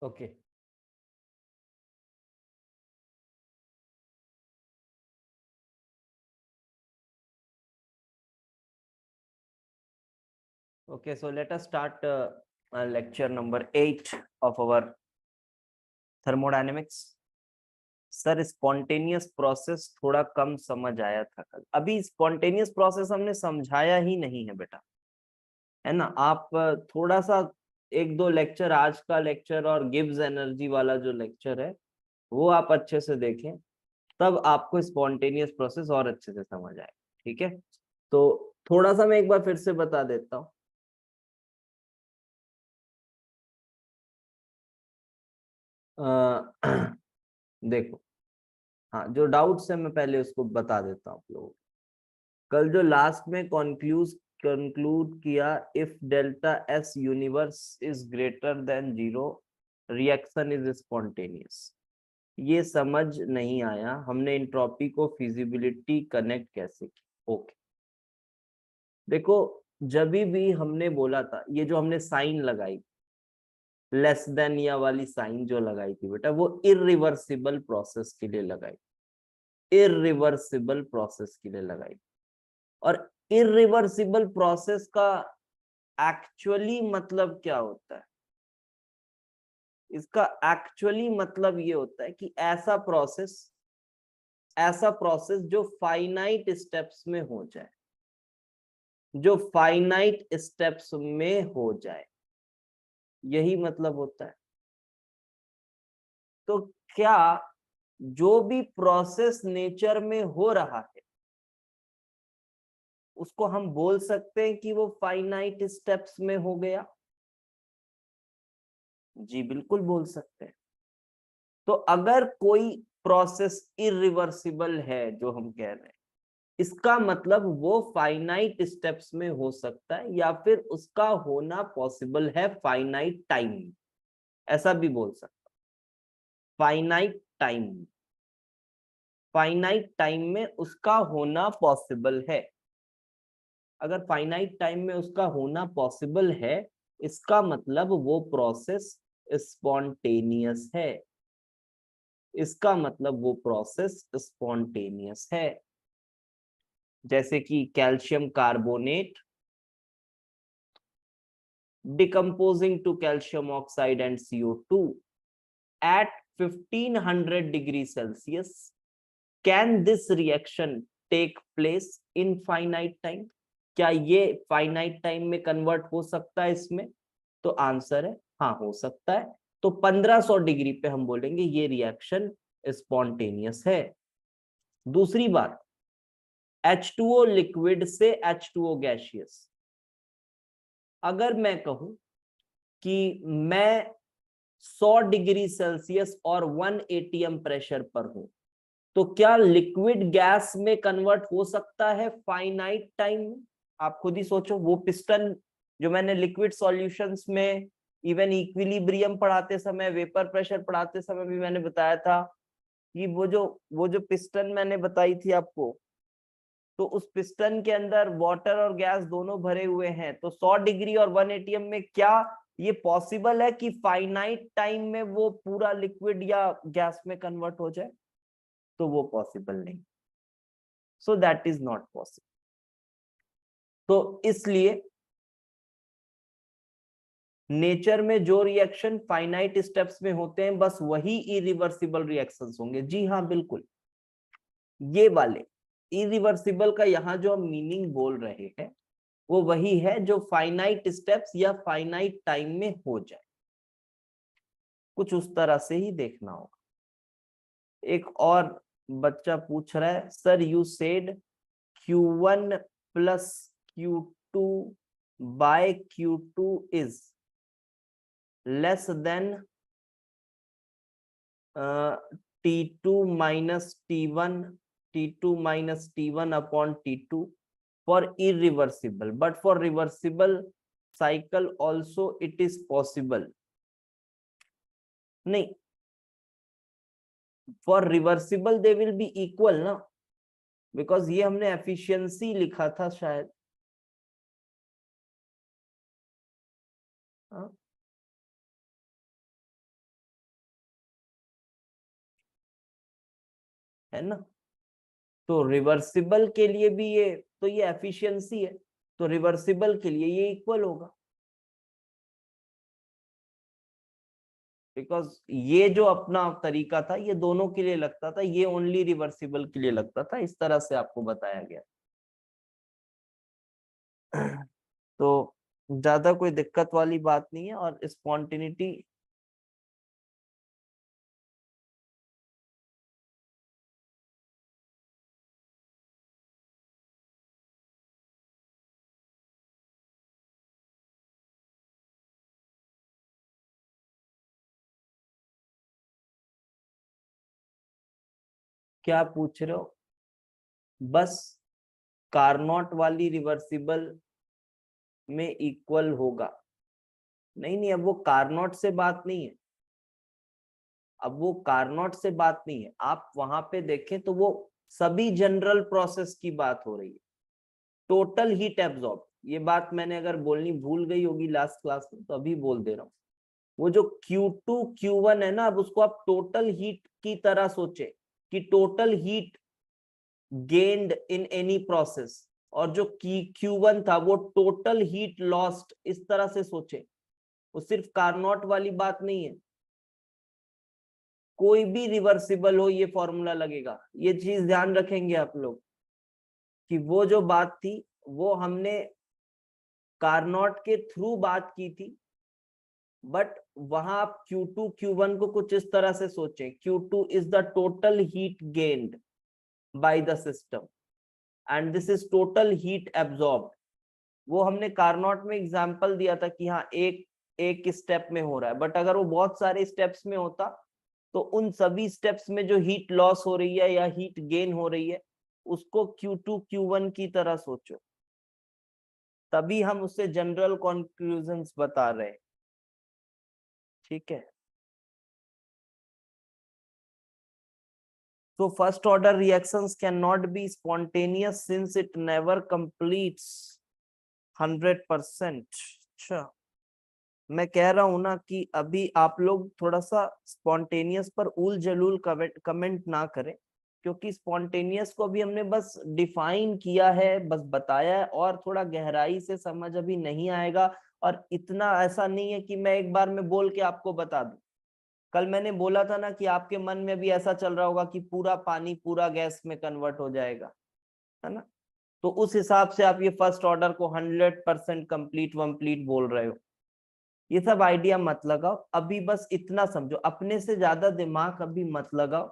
Okay okay, so let us start lecture number 8 of our thermodynamics. Sir spontaneous process थोड़ा कम समझ आया था कल। अभी स्पॉन्टेनियस प्रोसेस हमने समझाया ही नहीं है बेटा, है ना। आप थोड़ा सा एक दो लेक्चर, आज का लेक्चर और गिब्स एनर्जी वाला जो लेक्चर है वो आप अच्छे से देखें, तब आपको स्पॉन्टेनियस प्रोसेस और अच्छे से समझ आए। ठीक है, तो थोड़ा सा मैं एक बार फिर से बता देता हूँ। देखो, हाँ, जो डाउट्स है मैं पहले उसको बता देता हूँ आप लोगों को। कल जो लास्ट में कंक्लूड किया, if delta S universe is greater than zero, reaction is spontaneous. ये समझ नहीं आया, हमने एंट्रोपी को फिजिबिलिटी कनेक्ट कैसे की। ओके, देखो, जब भी हमने बोला था, ये जो हमने साइन लगाई, लेस देन या वाली साइन जो लगाई थी बेटा, वो इरिवर्सिबल प्रोसेस के लिए लगाई, इरिवर्सिबल प्रोसेस के लिए लगाई। और इरिवर्सिबल प्रोसेस का एक्चुअली मतलब क्या होता है? इसका एक्चुअली मतलब ये होता है कि ऐसा प्रोसेस जो फाइनाइट स्टेप्स में हो जाए, जो फाइनाइट स्टेप्स में हो जाए, यही मतलब होता है। तो क्या जो भी प्रोसेस नेचर में हो रहा है उसको हम बोल सकते हैं कि वो फाइनाइट स्टेप्स में हो गया? जी बिल्कुल बोल सकते हैं। तो अगर कोई प्रोसेस इरिवर्सिबल है जो हम कह रहे हैं, इसका मतलब वो फाइनाइट स्टेप्स में हो सकता है, या फिर उसका होना पॉसिबल है फाइनाइट टाइम। ऐसा भी बोल सकता, फाइनाइट टाइम, फाइनाइट टाइम में उसका होना पॉसिबल है। अगर फाइनाइट टाइम में उसका होना पॉसिबल है, इसका मतलब वो प्रोसेस स्पॉन्टेनियस है, इसका मतलब वो प्रोसेस स्पॉन्टेनियस है। जैसे कि calcium carbonate decomposing to calcium oxide and CO2 at 1500 degrees Celsius, can this reaction take place in finite time? क्या ये फाइनाइट टाइम में कन्वर्ट हो सकता है इसमें? तो आंसर है हाँ, हो सकता है। तो 1500 डिग्री पे हम बोलेंगे ये रिएक्शन स्पॉन्टेनियस है। दूसरी बात, H2O लिक्विड से H2O गैसियस, अगर मैं कहूं कि मैं 100 डिग्री सेल्सियस और 1 एटीएम प्रेशर पर हूं, तो क्या लिक्विड गैस में कन्वर्ट हो सकता है फाइनाइट टाइम में? आप खुद ही सोचो। वो पिस्टन जो मैंने लिक्विड सॉल्यूशंस में, इवन इक्विलिब्रियम पढ़ाते समय, वेपर प्रेशर पढ़ाते समय भी मैंने बताया था कि वो जो पिस्टन मैंने बताई थी आपको, तो उस पिस्टन के अंदर वाटर और गैस दोनों भरे हुए हैं। तो 100 डिग्री और 1 एटीएम में क्या ये पॉसिबल है कि फाइनाइट टाइम में वो पूरा लिक्विड या गैस में कन्वर्ट हो जाए? तो वो पॉसिबल नहीं। So that is not possible. तो इसलिए नेचर में जो रिएक्शन फाइनाइट स्टेप्स में होते हैं, बस वही इरिवर्सिबल रिएक्शंस होंगे। जी हाँ बिल्कुल, ये वाले इरिवर्सिबल का यहाँ जो हम मीनिंग बोल रहे हैं वो वही है जो फाइनाइट स्टेप्स या फाइनाइट टाइम में हो जाए। कुछ उस तरह से ही देखना होगा। एक और बच्चा पूछ रहा है, sir you said Q1 plus Q2 by Q2 is less than T2 minus T1, T2 minus T1 upon T2 for irreversible, but for reversible cycle also it is possible. नहीं, for reversible they will be equal ना, because ये हमने efficiency लिखा था शायद। हाँ? है ना। तो रिवर्सिबल के लिए भी ये, तो ये एफिशिएंसी है, तो रिवर्सिबल के लिए ये इक्वल होगा, बिकॉज ये जो अपना तरीका था ये दोनों के लिए लगता था, ये ओनली रिवर्सिबल के लिए लगता था, इस तरह से आपको बताया गया। तो ज्यादा कोई दिक्कत वाली बात नहीं है। और स्पॉन्टेनिटी क्या पूछ रहे हो? बस कारनॉट वाली रिवर्सिबल में इक्वल होगा? नहीं नहीं, अब वो कारनॉट से बात नहीं है, अब वो कारनॉट से बात नहीं है। आप वहां पे देखें तो वो सभी जनरल प्रोसेस की बात हो रही है, टोटल हीट एब्जॉर्ब। ये बात मैंने अगर बोलनी भूल गई होगी लास्ट क्लास में तो अभी बोल दे रहा हूँ। वो जो Q2 Q1 है ना, अब उसको आप टोटल हीट की तरह सोचे कि total heat gained in any process, और जो Q1 था वो टोटल हीट लॉस्ट, इस तरह से सोचे। वो सिर्फ कारनॉट वाली बात नहीं है, कोई भी रिवर्सिबल हो ये फॉर्मूला लगेगा। ये चीज ध्यान रखेंगे आप लोग कि वो जो बात थी वो हमने कारनॉट के थ्रू बात की थी, बट वहां आप Q2 Q1 को कुछ इस तरह से सोचें, Q2 is the total heat gained by the system and this is total heat absorbed. वो हमने कारनॉट में एग्जांपल दिया था कि हाँ एक एक स्टेप में हो रहा है, बट अगर वो बहुत सारे स्टेप्स में होता तो उन सभी स्टेप्स में जो हीट लॉस हो रही है या हीट गेन हो रही है उसको Q2 Q1 की तरह सोचो, तभी हम उससे जनरल कंक्लूजन्स बता रहे हैं। ठीक है, तो first order reactions can not be spontaneous since it never completes 100%। अच्छा, मैं कह रहा हूं ना कि अभी आप लोग थोड़ा सा स्पॉन्टेनियस पर उल जलूल कमेंट ना करें, क्योंकि स्पॉन्टेनियस को अभी हमने बस डिफाइन किया है, बस बताया है, और थोड़ा गहराई से समझ अभी नहीं आएगा। और इतना ऐसा नहीं है कि मैं एक बार में बोल के आपको बता दूं। कल मैंने बोला था ना कि आपके मन में भी ऐसा चल रहा होगा कि पूरा पानी पूरा गैस में कन्वर्ट हो जाएगा, है ना। तो उस हिसाब से आप ये फर्स्ट ऑर्डर को 100% कंप्लीट वम्प्लीट बोल रहे हो। ये सब आइडिया मत लगाओ अभी, बस इतना समझो, अपने से ज्यादा दिमाग अभी मत लगाओ,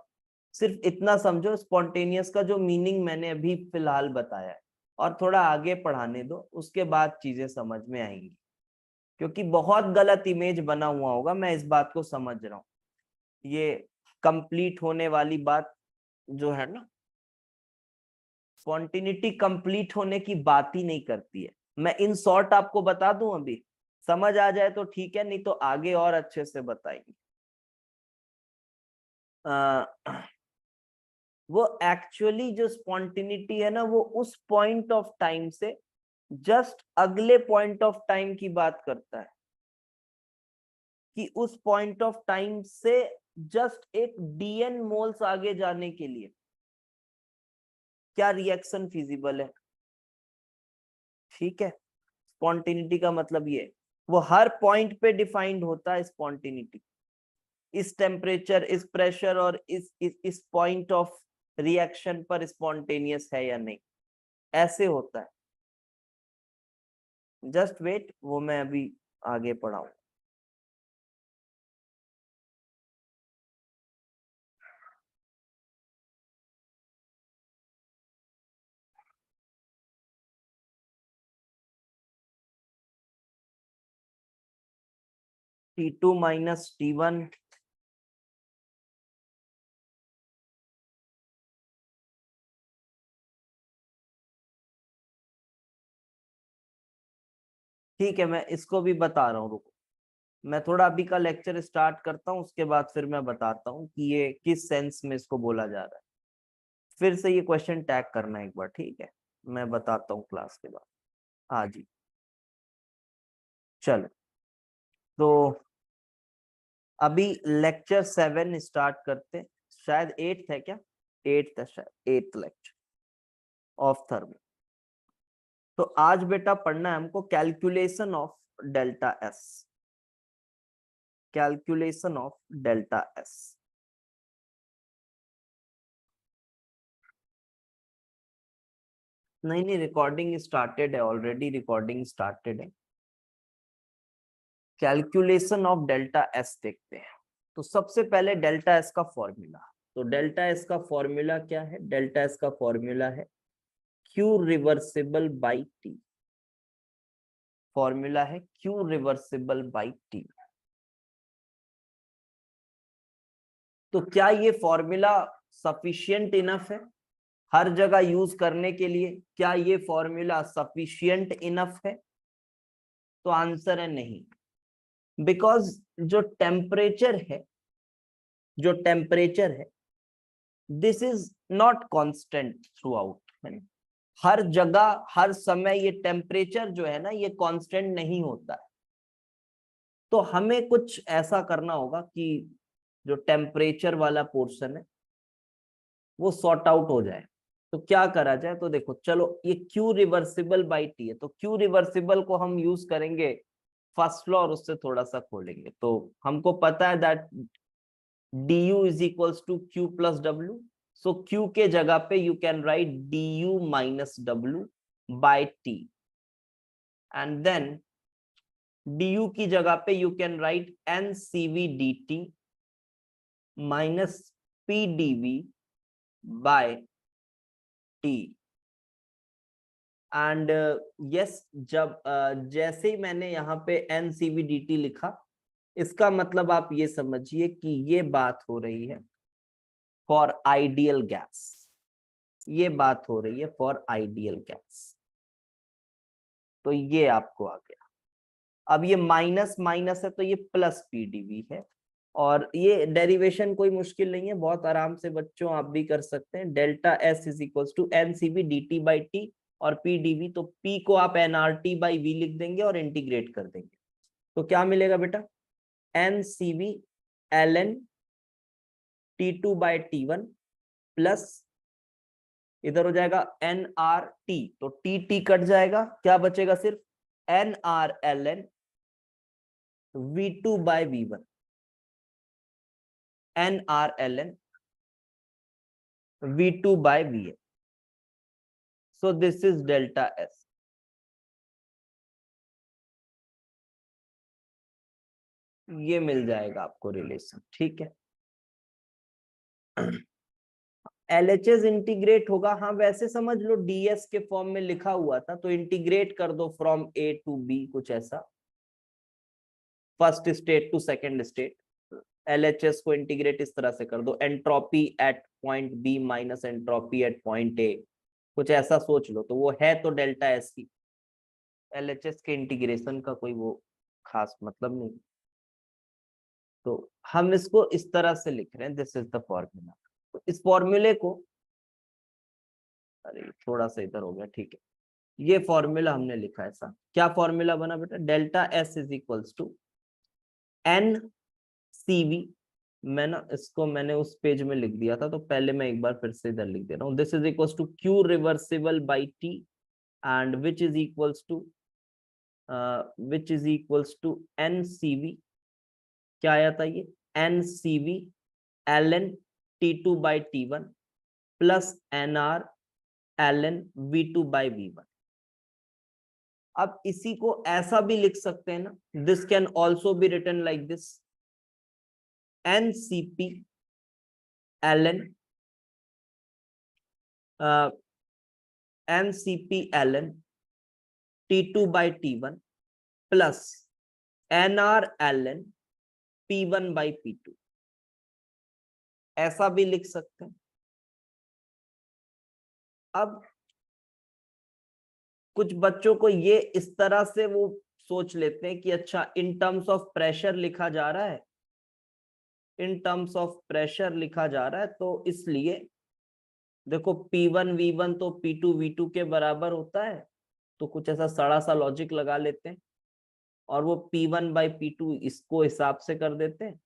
सिर्फ इतना समझो स्पॉन्टेनियस का जो मीनिंग मैंने अभी फिलहाल बताया है, और थोड़ा आगे पढ़ाने दो, उसके बाद चीजें समझ में आएंगी। क्योंकि बहुत गलत इमेज बना हुआ होगा, मैं इस बात को समझ रहा हूँ। ये कंप्लीट होने वाली बात जो है ना, स्पॉन्टिनिटी कंप्लीट होने की बात ही नहीं करती है। मैं इन शॉर्ट आपको बता दूं, अभी समझ आ जाए तो ठीक है, नहीं तो आगे और अच्छे से बताएंगे। वो एक्चुअली जो स्पॉन्टिनिटी है ना, वो उस पॉइंट ऑफ टाइम से जस्ट अगले पॉइंट ऑफ टाइम की बात करता है, कि उस पॉइंट ऑफ टाइम से जस्ट एक डीएन मोल्स आगे जाने के लिए क्या रिएक्शन फिजिबल है। ठीक है, स्पॉन्टिनिटी का मतलब ये, वो हर पॉइंट पे डिफाइंड होता है स्पॉन्टिनिटी, इस टेम्परेचर, इस प्रेशर और इस पॉइंट ऑफ रिएक्शन पर स्पॉन्टेनियस है या नहीं, ऐसे होता है। जस्ट वेट, वो मैं अभी आगे पढ़ाऊं। T2 माइनस T1, ठीक है, मैं इसको भी बता रहा हूँ, रुको। मैं थोड़ा अभी का लेक्चर स्टार्ट करता हूँ, उसके बाद फिर मैं बताता हूँ कि ये किस सेंस में इसको बोला जा रहा है। फिर से ये क्वेश्चन टैग करना एक बार, ठीक है, मैं बताता हूँ क्लास के बाद। हाँ जी, चलो। तो अभी लेक्चर 7 स्टार्ट करते, शायद 8 है क्या, एट्थ लेक्चर ऑफ थर्मल। तो आज बेटा पढ़ना है हमको calculation of delta S, calculation of delta S. नहीं रिकॉर्डिंग स्टार्टेड है ऑलरेडी, रिकॉर्डिंग स्टार्टेड है। कैलकुलेशन ऑफ डेल्टा एस देखते हैं। तो सबसे पहले डेल्टा एस का फॉर्मूला, तो डेल्टा एस का फॉर्मूला क्या है? डेल्टा एस का फॉर्मूला है Q reversible by T. Formula है क्यू रिवर्सिबल बाई टी। तो क्या ये फॉर्मूला सफिशिएंट इनफ है हर जगह यूज करने के लिए? क्या ये फॉर्मूला सफिशिएंट इनफ है? तो आंसर है नहीं। बिकॉज जो टेम्परेचर है, जो टेम्परेचर है, this is not constant throughout. हर जगह हर समय ये टेम्परेचर जो है ना, ये कांस्टेंट नहीं होता है। तो हमें कुछ ऐसा करना होगा कि जो टेम्परेचर वाला पोर्शन है वो सॉर्ट आउट हो जाए। तो क्या करा जाए? तो देखो चलो, ये क्यू रिवर्सिबल बाई टी है, तो क्यू रिवर्सिबल को हम यूज करेंगे फर्स्ट लॉ और उससे थोड़ा सा खोलेंगे। तो हमको पता है that du is equals to Q plus W. So Q के जगह पे you can write du minus W by T, and then du की जगह पे you can write ncv dt minus pdv by T. And yes, जब जैसे ही मैंने यहाँ पे ncv dt लिखा, इसका मतलब आप ये समझिए कि ये बात हो रही है फॉर आइडियल गैस। ये बात हो रही है फॉर आइडियल गैस। तो ये आपको आ गया। अब ये माइनस माइनस है तो ये प्लस पीडीवी है, और ये डेरिवेशन कोई मुश्किल नहीं है, बहुत आराम से बच्चों आप भी कर सकते हैं। Delta S is equal to NCV dt by T और पीडीवी, तो पी को आप एनआरटी बाई वी लिख देंगे और इंटीग्रेट कर देंगे। तो क्या मिलेगा बेटा? NCV l n T2 by T1 plus इधर हो जाएगा NRT, तो TT कट जाएगा, क्या बचेगा? सिर्फ NRLN V2 by V1, NRLN V2 by VN। So this is delta S. ये मिल जाएगा आपको रिलेशन, ठीक है। LHS इंटीग्रेट होगा, हाँ वैसे समझ लो DS के फॉर्म में लिखा हुआ था, तो इंटीग्रेट कर दो फ्रॉम A टू B, कुछ ऐसा, first state to second state. LHS को इंटीग्रेट इस तरह से कर दो, entropy at point B minus entropy at point A, कुछ ऐसा सोच लो। तो वो है तो डेल्टा एस की। LHS के इंटीग्रेशन का कोई वो खास मतलब नहीं। तो हम इसको इस तरह से लिख रहे हैं, दिस इज द फॉर्मूला। तो इस फॉर्मूले को, अरे थोड़ा सा इधर हो गया, ठीक है। ये फॉर्मूला हमने लिखा है ऐसा। क्या फॉर्मूला बना बेटा? Delta S is equals to N CV. मैं ना इसको मैंने उस पेज में लिख दिया था, तो पहले मैं एक बार फिर से इधर लिख दे रहा हूँ। This is equals to Q reversible by T and which is equals to NCV। क्या आया था ये? NCV ln T2 by T1 plus NR ln V2 by V1। अब इसी को ऐसा भी लिख सकते हैं ना, this can also be written like this, NCP ln ln T2 by T1 plus NR ln P1 by P2, ऐसा भी लिख सकते हैं। अब कुछ बच्चों को ये इस तरह से वो सोच लेते हैं कि अच्छा इन टर्म्स ऑफ प्रेशर लिखा जा रहा है, इन टर्म्स ऑफ प्रेशर लिखा जा रहा है, तो इसलिए देखो P1 V1 तो P2 V2 के बराबर होता है, तो कुछ ऐसा सड़ा सा लॉजिक लगा लेते हैं और वो P1 बाई P2 इसको हिसाब से कर देते हैं,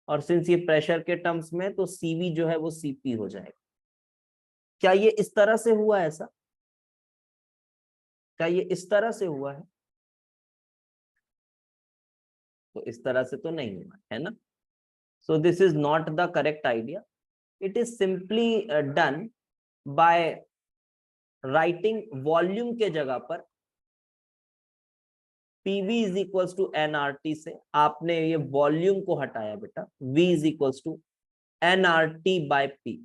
और सिंस ये प्रेशर के टर्म्स में, तो CV जो है वो CP हो जाएगा। क्या ये इस तरह से हुआ ऐसा? क्या ये इस तरह से हुआ है? तो इस तरह से तो नहीं हुआ है ना. So this is not the correct idea. It is simply done by writing volume के जगह पर PV is equals to nRT से आपने ये वॉल्यूम को हटाया बेटा. V is equals to nRT by P.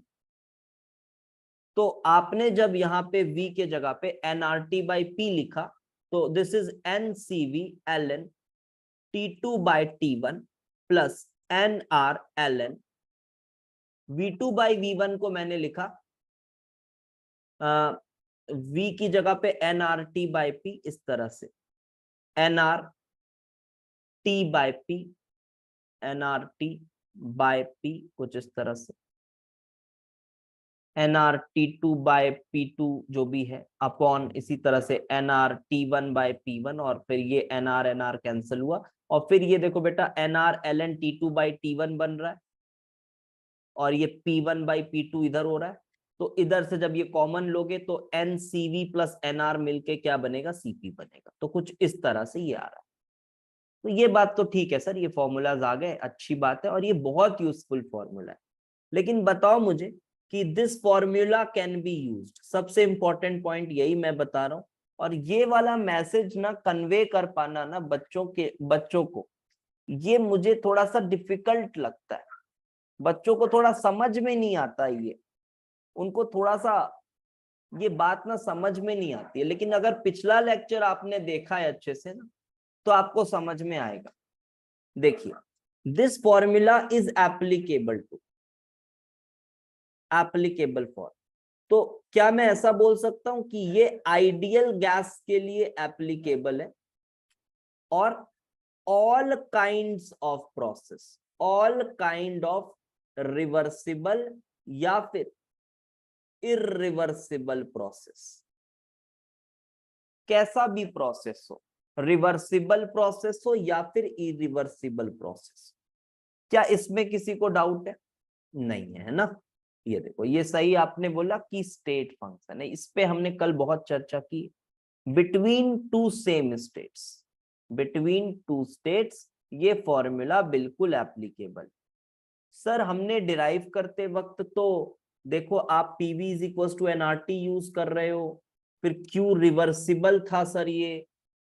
तो आपने जब यहाँ पे V के जगह पे nRT बाय P लिखा तो this is NCV ln T2 by T1 plus NR ln V2 by V1 को मैंने लिखा V की जगह पे nRT बाय P इस तरह से nRT by P nRT by P कुछ इस तरह से nRT2 बाय P2 जो भी है अपॉन इसी तरह से nRT1 बाय P1 और फिर ये nR कैंसिल हुआ और फिर ये देखो बेटा nR ln T2 by T1 बन रहा है और ये P1 बाई P2 इधर हो रहा है. तो इधर से जब ये कॉमन लोगे तो NCV प्लस NR मिलके क्या बनेगा? CP बनेगा. तो कुछ इस तरह से ये आ रहा है. तो ये बात तो ठीक है सर, ये फॉर्मूलाज आ गए, अच्छी बात है और ये बहुत यूजफुल फॉर्मूला है. लेकिन बताओ मुझे कि this formula can be used. सबसे इंपॉर्टेंट पॉइंट यही मैं बता रहा हूं. और ये वाला मैसेज ना कन्वे कर पाना ना बच्चों को ये मुझे थोड़ा सा डिफिकल्ट लगता है. बच्चों को थोड़ा समझ में नहीं आता ये, उनको थोड़ा सा ये बात ना समझ में नहीं आती है. लेकिन अगर पिछला लेक्चर आपने देखा है अच्छे से ना तो आपको समझ में आएगा. देखिए, this formula is applicable for. तो क्या मैं ऐसा बोल सकता हूं कि ये आइडियल गैस के लिए एप्लीकेबल है और all kinds of process, all kind of reversible या फिर इरिवर्सिबल प्रोसेस, कैसा भी प्रोसेस हो, रिवर्सिबल प्रोसेस हो या फिर इरिवर्सिबल प्रोसेस. क्या इसमें किसी को डाउट है? नहीं है ना. ये देखो, ये सही आपने बोला कि स्टेट फंक्शन है. इस पे हमने कल बहुत चर्चा की. Between two same states, between two states ये फॉर्मूला बिल्कुल एप्लीकेबल. सर हमने डिराइव करते वक्त तो देखो आप PV is equal to nRT use कर रहे हो, फिर क्यों रिवर्सिबल था सर? ये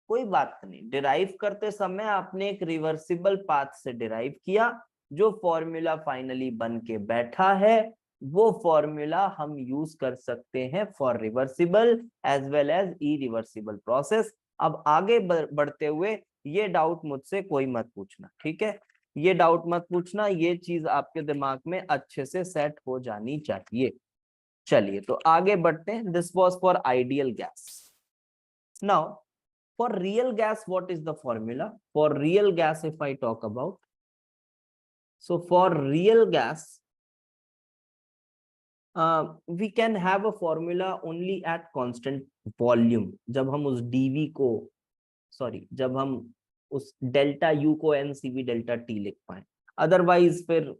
कोई बात नहीं, डिराइव करते समय आपने एक रिवर्सिबल पाथ से डिराइव किया. जो फॉर्मूला फाइनली बन के बैठा है वो फॉर्मूला हम यूज कर सकते हैं for reversible as well as irreversible process. अब आगे बढ़ते हुए ये डाउट मुझसे कोई मत पूछना, ठीक है? ये डाउट मत पूछना, ये चीज आपके दिमाग में अच्छे से सेट हो जानी चाहिए. चलिए तो आगे बढ़ते हैं. This was for ideal gas. Now for real gas, what is the formula? For real gas, if I talk about, so for real gas, we can have a formula only at constant volume. जब हम उस dv को जब हम उस delta U को NCV delta T लिख पाए. अदरवाइज फिर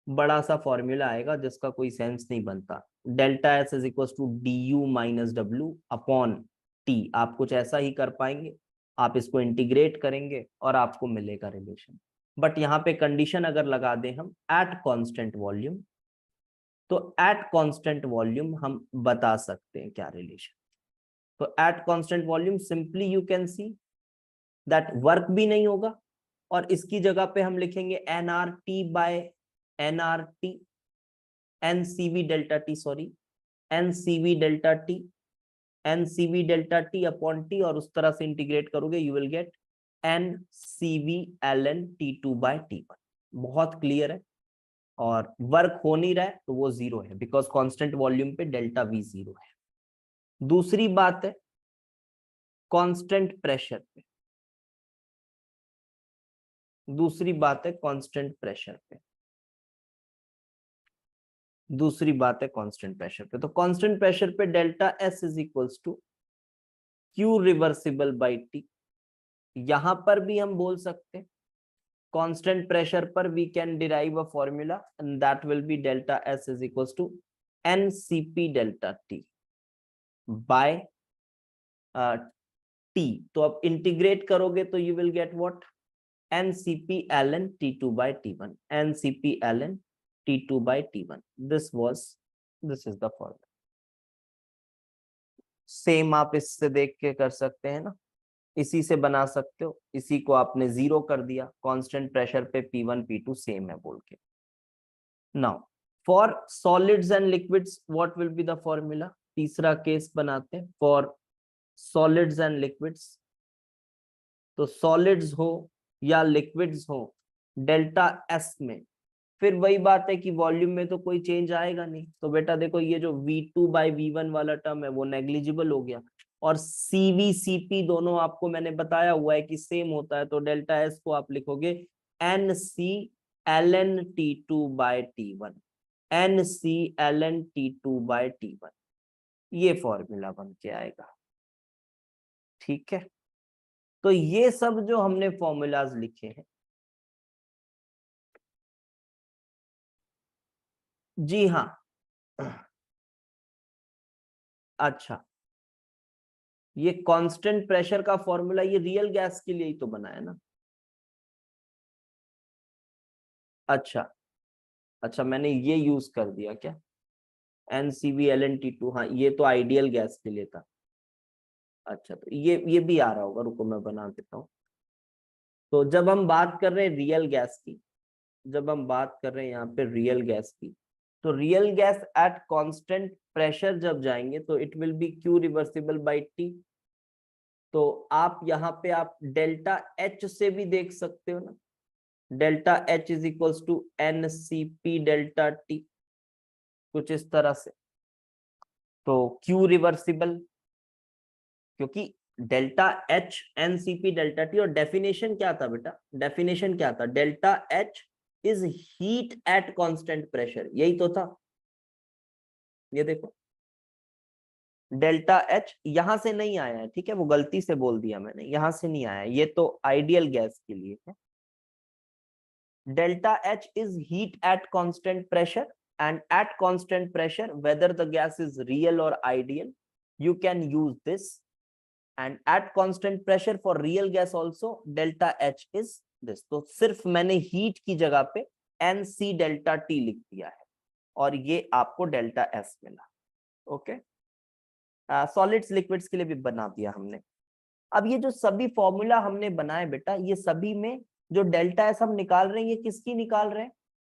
बड़ा सा फॉर्मूला आएगा जिसका कोई सेंस नहीं बनता. Delta S is equal to DU minus W upon T. आप कुछ ऐसा ही कर पाएंगे, आप इसको इंटीग्रेट करेंगे और आपको मिलेगा रिलेशन. बट यहाँ पे कंडीशन अगर लगा दें हम एट कांस्टेंट वॉल्यूम, तो एट कांस्टेंट वॉल्यूम हम बता सकते हैं क्या रिलेशन. तो at constant volume simply you can see that work भी नहीं होगा और इसकी जगह पे हम लिखेंगे nRT by nRT NCV delta T NCV delta T NCV delta T upon T और उस तरह से इंटीग्रेट करोगे you will get NCV ln T2 by T1. बहुत क्लियर है. और वर्क हो नहीं रहा है तो वो जीरो है बिकॉज कांस्टेंट वॉल्यूम पे डेल्टा V जीरो है. दूसरी बात है कांस्टेंट प्रेशर पे. दूसरी बात है कांस्टेंट प्रेशर पे. दूसरी बात है कांस्टेंट प्रेशर पे. तो कांस्टेंट प्रेशर पे delta S is equals to Q reversible by T. यहां पर भी हम बोल सकते हैं कांस्टेंट प्रेशर पर we can derive a formula and that will be delta S is equals to NCP delta T by T. तो अब इंटीग्रेट करोगे तो you will get what, NCP ln T2 by T1, NCP ln T2 by T1. this is the formula. Same आप इससे देख के कर सकते हैं ना, इसी से बना सकते हो, इसी को आपने जीरो कर दिया, कांस्टेंट प्रेशर पे P1 P2 सेम है बोल के. Now for solids and liquids what will be the formula. तीसरा केस बनाते हैं फॉर सॉलिड्स एंड लिक्विड्स. तो सॉलिड्स हो या लिक्विड्स हो, डेल्टा एस में फिर वही बात है कि वॉल्यूम में तो कोई चेंज आएगा नहीं. तो बेटा देखो ये जो V2 बाई V1 वाला टर्म है वो नेग्लिजिबल हो गया, और CV CP दोनों आपको मैंने बताया हुआ है कि सेम होता है. तो डेल्टा एस को आप लिखोगे NC ln T2 by T1, NC ln T2 by T1. ये फॉर्मूला बन के आएगा. ठीक है, तो ये सब जो हमने फॉर्मूलाज लिखे हैं, जी हाँ, अच्छा ये कांस्टेंट प्रेशर का फॉर्मूला ये रियल गैस के लिए ही तो बना है ना. अच्छा अच्छा, मैंने ये यूज कर दिया क्या, NCV ln T2. हाँ ये तो आइडियल गैस के लिए था. अच्छा तो ये भी आ रहा होगा, रुको मैं बना देता हूँ. तो जब हम बात कर रहे हैं रियल गैस की, जब हम बात कर रहे हैं यहाँ पे रियल गैस की, तो real gas at constant pressure जब जाएंगे तो it will B Q reversible by T. तो आप यहाँ पे आप डेल्टा H से भी देख सकते हो ना, delta H is equals to NCP delta T, कुछ इस तरह से. तो Q रिवर्सिबल, क्योंकि delta H NCP delta T, और डेफिनेशन क्या था बेटा, डेफिनेशन क्या था, delta H is heat at constant pressure, यही तो था. ये देखो डेल्टा H यहां से नहीं आया है, ठीक है, वो गलती से बोल दिया मैंने, यहां से नहीं आया, ये तो आइडियल गैस के लिए है. Delta H is heat at constant pressure, and at constant pressure whether the gas is real or ideal you can use this, and at constant pressure for real gas also delta H is this. तो सिर्फ मैंने heat की जगह पे NC delta T लिख दिया है और ये आपको डेल्टा S मिला. ओके, सॉलिड्स लिक्विड्स के लिए भी बना दिया हमने. अब ये जो सभी फॉर्मूला हमने बनाए बेटा, ये सभी में जो डेल्टा एस हम निकाल रहे हैं, ये किसकी निकाल रहे हैं,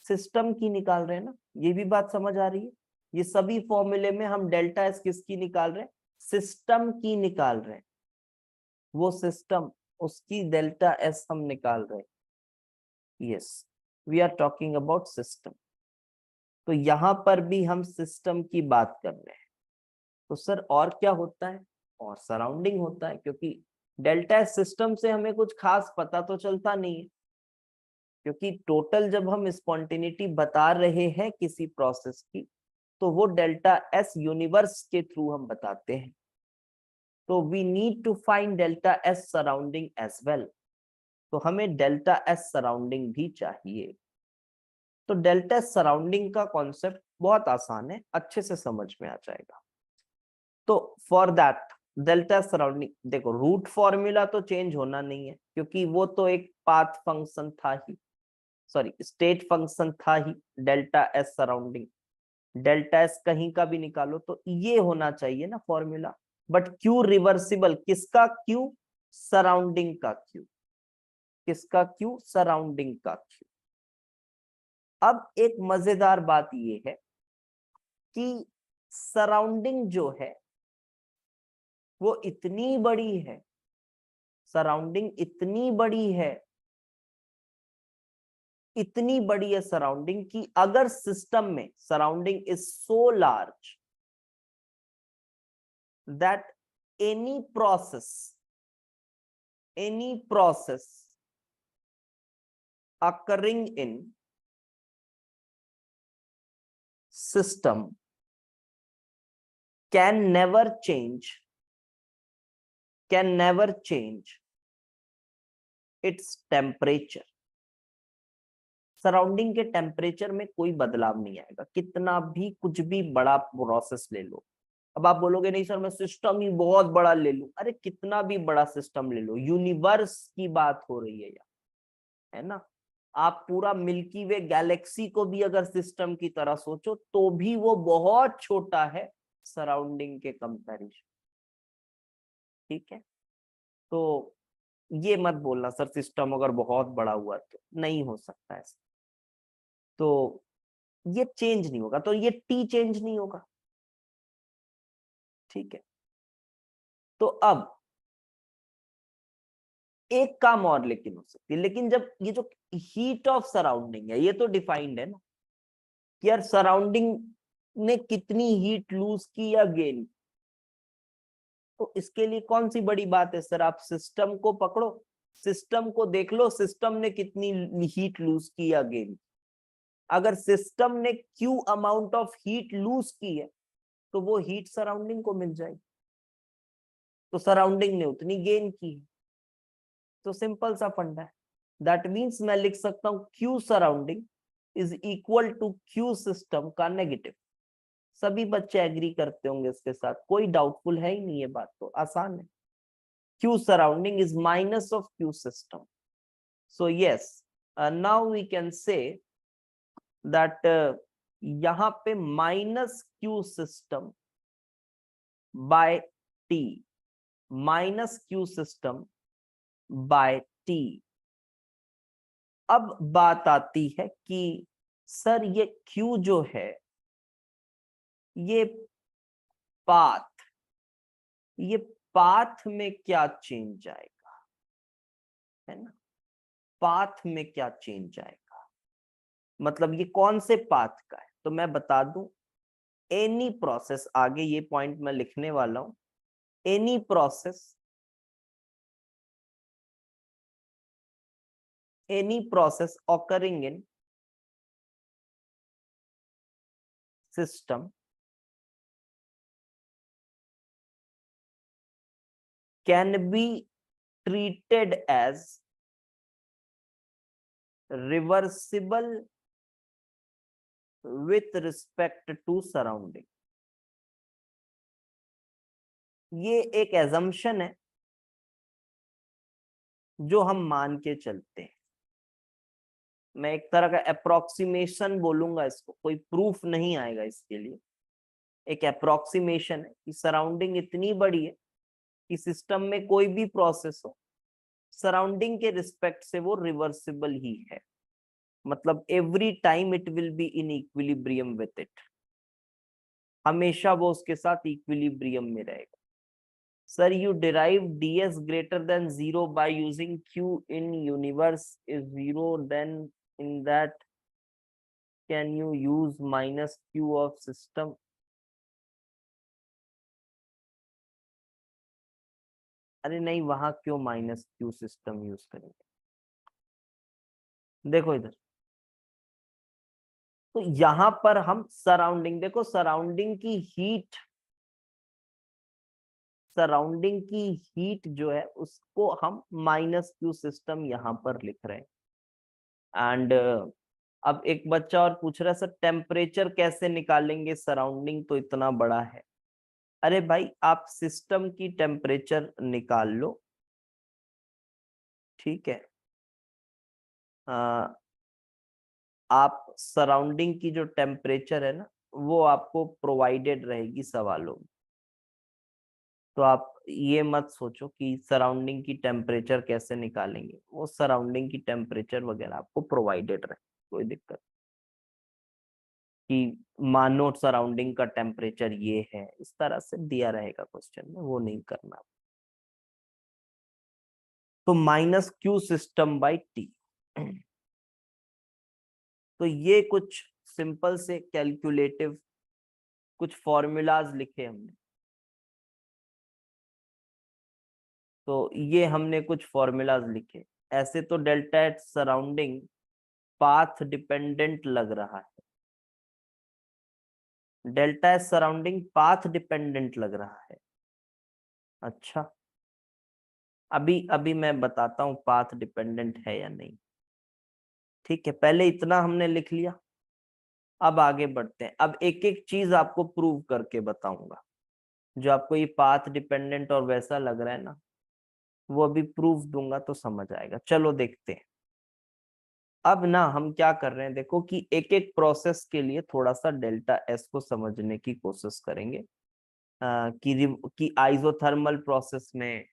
सिस्टम की निकाल रहे हैं ना. ये भी बात समझ आ रही है. ये सभी फॉर्मूले में हम डेल्टा एस किसकी निकाल रहे हैं, सिस्टम की निकाल रहे हैं. वो सिस्टम, उसकी डेल्टा एस हम निकाल रहे हैं. Yes, we are talking about system. तो यहां पर भी हम सिस्टम की बात कर रहे हैं. तो सर और क्या होता है, और सराउंडिंग होता है, क्योंकि डेल्टा सिस्टम से हमें कुछ खास पता तो चलता नहीं है, क्योंकि टोटल जब हम स्पॉन्टेनिटी बता रहे हैं किसी प्रोसेस की तो वो डेल्टा एस यूनिवर्स के थ्रू हम बताते हैं. तो we need to find delta S surrounding as well. तो हमें डेल्टा एस सराउंडिंग भी चाहिए. तो डेल्टा एस सराउंडिंग का कॉन्सेप्ट बहुत आसान है, अच्छे से समझ में आ जाएगा. तो फॉर दैट डेल्टा सराउंडिंग, देखो रूट फॉर्मूला तो चेंज होना नहीं है, क्योंकि वो तो एक पाथ फंक्शन था ही, सॉरी स्टेट फंक्शन था ही. Delta S surrounding, delta S कहीं का भी निकालो तो ये होना चाहिए ना फॉर्मूला. बट क्यू रिवर्सिबल, किसका क्यू, सराउंडिंग का क्यू, किसका क्यू, सराउंडिंग का क्यू. अब एक मजेदार बात ये है कि सराउंडिंग जो है वो इतनी बड़ी है, सराउंडिंग इतनी बड़ी है, इतनी बड़ी है सराउंडिंग कि अगर सिस्टम में surrounding is so large that any process occurring in system can never change its temperature. Surrounding के टेम्परेचर में कोई बदलाव नहीं आएगा, कितना भी कुछ भी बड़ा प्रोसेस ले लो। अब आप बोलोगे नहीं सर मैं सिस्टम ही बहुत बड़ा ले लूं, अरे कितना भी बड़ा सिस्टम ले लो, यूनिवर्स की बात हो रही है यार, है ना। आप पूरा मिल्की वे गैलेक्सी को भी अगर सिस्टम की तरह सोचो तो भी वो बहुत छोटा है सराउंडिंग के कंपैरिजन, ठीक है। तो ये मत बोलना सर सिस्टम अगर बहुत बड़ा हुआ तो नहीं हो सकता ऐसा, तो ये चेंज नहीं होगा, तो ये टी चेंज नहीं होगा, ठीक है। तो अब एक काम और लेकिन हो सकती है, लेकिन जब ये जो हीट ऑफ सराउंडिंग है ये तो डिफाइंड है ना, कि यार सराउंडिंग ने कितनी हीट लूज की या गेन, तो इसके लिए कौन सी बड़ी बात है सर, आप सिस्टम को पकड़ो, सिस्टम को देख लो, सिस्टम ने कितनी हीट लूज की या गेन। अगर सिस्टम ने Q amount of heat lose की है तो वो हीट सराउंडिंग को मिल जाएगी, तो सराउंडिंग ने उतनी गेन की है, तो सिंपल सा फंडा है। दैट मीन्स मैं लिख सकता हूं Q surrounding is equal to Q system का नेगेटिव। सभी बच्चे एग्री करते होंगे इसके साथ, कोई डाउटफुल है ही नहीं, ये बात तो आसान है। Q surrounding is minus of Q system, so yes now we can say that यहां पे minus Q system by T, minus Q system by T. अब बात आती है कि सर ये Q जो है ये पाथ, ये पाथ में क्या चेंज आएगा, है ना, पाथ में क्या चेंज आएगा, मतलब ये कौन से पाथ का है, तो मैं बता दूं एनी प्रोसेस, आगे ये पॉइंट मैं लिखने वाला हूं, any process, any process occurring in system can be treated as reversible with respect to surrounding। ये एक एजम्पशन है जो हम मान के चलते हैं, मैं एक तरह का अप्रोक्सीमेशन बोलूंगा इसको, कोई प्रूफ नहीं आएगा इसके लिए, एक अप्रोक्सीमेशन है कि सराउंडिंग इतनी बड़ी है कि सिस्टम में कोई भी प्रोसेस हो सराउंडिंग के रिस्पेक्ट से वो रिवर्सिबल ही है, मतलब every time it will be in equilibrium with it, हमेशा वो उसके साथ इक्विलिब्रियम में रहेगा। Sir you derive ds greater than 0 by using q in universe is 0, then in that can you use minus q of system. अरे नहीं, वहां क्यों माइनस q सिस्टम यूज करेंगे, देखो इधर, तो यहां पर हम सराउंडिंग, देखो सराउंडिंग की हीट, सराउंडिंग की हीट जो है उसको हम माइनस क्यू सिस्टम यहां पर लिख रहे हैं। एंड अब एक बच्चा और पूछ रहा है सर टेम्परेचर कैसे निकालेंगे, सराउंडिंग तो इतना बड़ा है। अरे भाई आप सिस्टम की टेम्परेचर निकाल लो, ठीक है, आप सराउंडिंग की जो टेम्परेचर है ना वो आपको प्रोवाइडेड रहेगी सवालों में, तो आप ये मत सोचो कि सराउंडिंग की टेम्परेचर कैसे निकालेंगे, वो सराउंडिंग की टेम्परेचर वगैरह आपको प्रोवाइडेड रहे, कोई दिक्कत कि मानो सराउंडिंग का टेम्परेचर ये है, इस तरह से दिया रहेगा क्वेश्चन में, वो नहीं करना। तो minus Q system by T, तो ये कुछ सिंपल से कैलकुलेटिव कुछ फॉर्मूलाज लिखे हमने, तो ये हमने कुछ फॉर्मूलाज लिखे, ऐसे तो delta at surrounding path dependent लग रहा है, delta at surrounding path dependent लग रहा है। अच्छा अभी अभी मैं बताता हूं पाथ डिपेंडेंट है या नहीं, ठीक है, पहले इतना हमने लिख लिया, अब आगे बढ़ते हैं। अब एक एक चीज आपको प्रूव करके बताऊंगा। जो आपको ये पाथ डिपेंडेंट और वैसा लग रहा है ना, वो अभी प्रूफ दूंगा तो समझ आएगा। चलो देखते हैं। अब ना हम क्या कर रहे हैं, देखो कि एक एक प्रोसेस के लिए थोड़ा सा डेल्टा एस को समझने की कोशिश करेंगे। कि आइसोथर्मल प्रोसेस में,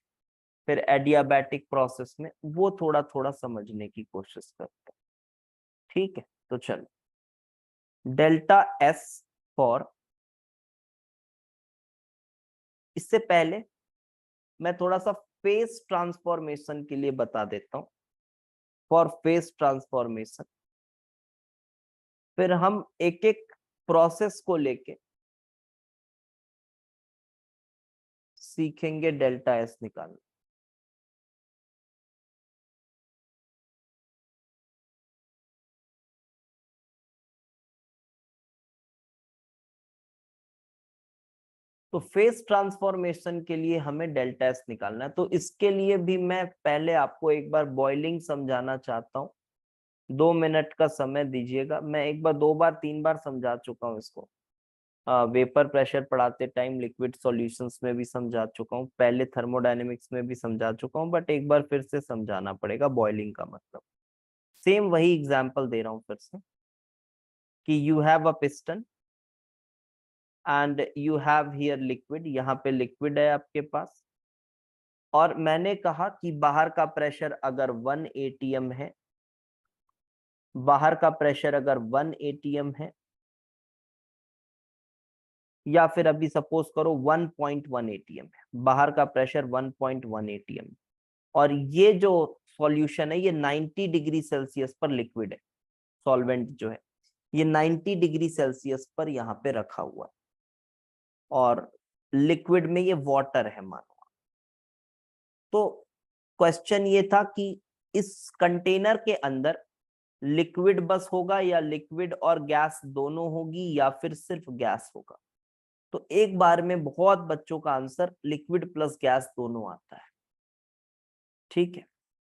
फिर एडियाबैटिक प्रोसेस में, वो थोड़ा थोड़ा समझने की कोशिश करते हैं। ठीक है, तो चलो डेल्टा एस फॉर, इससे पहले मैं थोड़ा सा फेस ट्रांसफॉर्मेशन के लिए बता देता हूं। फॉर फेस ट्रांसफॉर्मेशन फिर हम एक एक प्रोसेस को लेके सीखेंगे डेल्टा एस निकालना। तो फेस ट्रांसफॉर्मेशन के लिए हमें डेल्टा एस निकालना है। तो इसके लिए भी मैं पहले आपको एक बार बॉइलिंग समझाना चाहता हूँ। 2 मिनट का समय दीजिएगा। मैं एक बार, 2 बार 3 बार समझा चुका हूँ इसको। वेपर प्रेशर पढ़ाते टाइम लिक्विड सॉल्यूशंस में भी समझा चुका हूँ, पहले थर्मोडायनेमिक्स में भी समझा चुका हूँ, बट एक बार फिर से समझाना पड़ेगा बॉइलिंग का मतलब। सेम वही एग्जाम्पल दे रहा हूँ फिर से, कि you have a piston and you have here liquid. यहाँ पे लिक्विड है आपके पास, और मैंने कहा कि बाहर का प्रेशर अगर 1 atm है, बाहर का प्रेशर अगर 1 atm है, या फिर अभी सपोज करो 1.1 atm है, बाहर का प्रेशर 1.1 atm, और ये जो सॉल्यूशन है ये 90 डिग्री सेल्सियस पर लिक्विड है। सॉल्वेंट जो है ये 90 डिग्री सेल्सियस पर यहाँ पे रखा हुआ है, और लिक्विड में ये वाटर है मानो। तो क्वेश्चन ये था कि इस कंटेनर के अंदर लिक्विड बस होगा, या लिक्विड और गैस दोनों होगी, या फिर सिर्फ गैस होगा। तो एक बार में बहुत बच्चों का आंसर लिक्विड प्लस गैस दोनों आता है। ठीक है,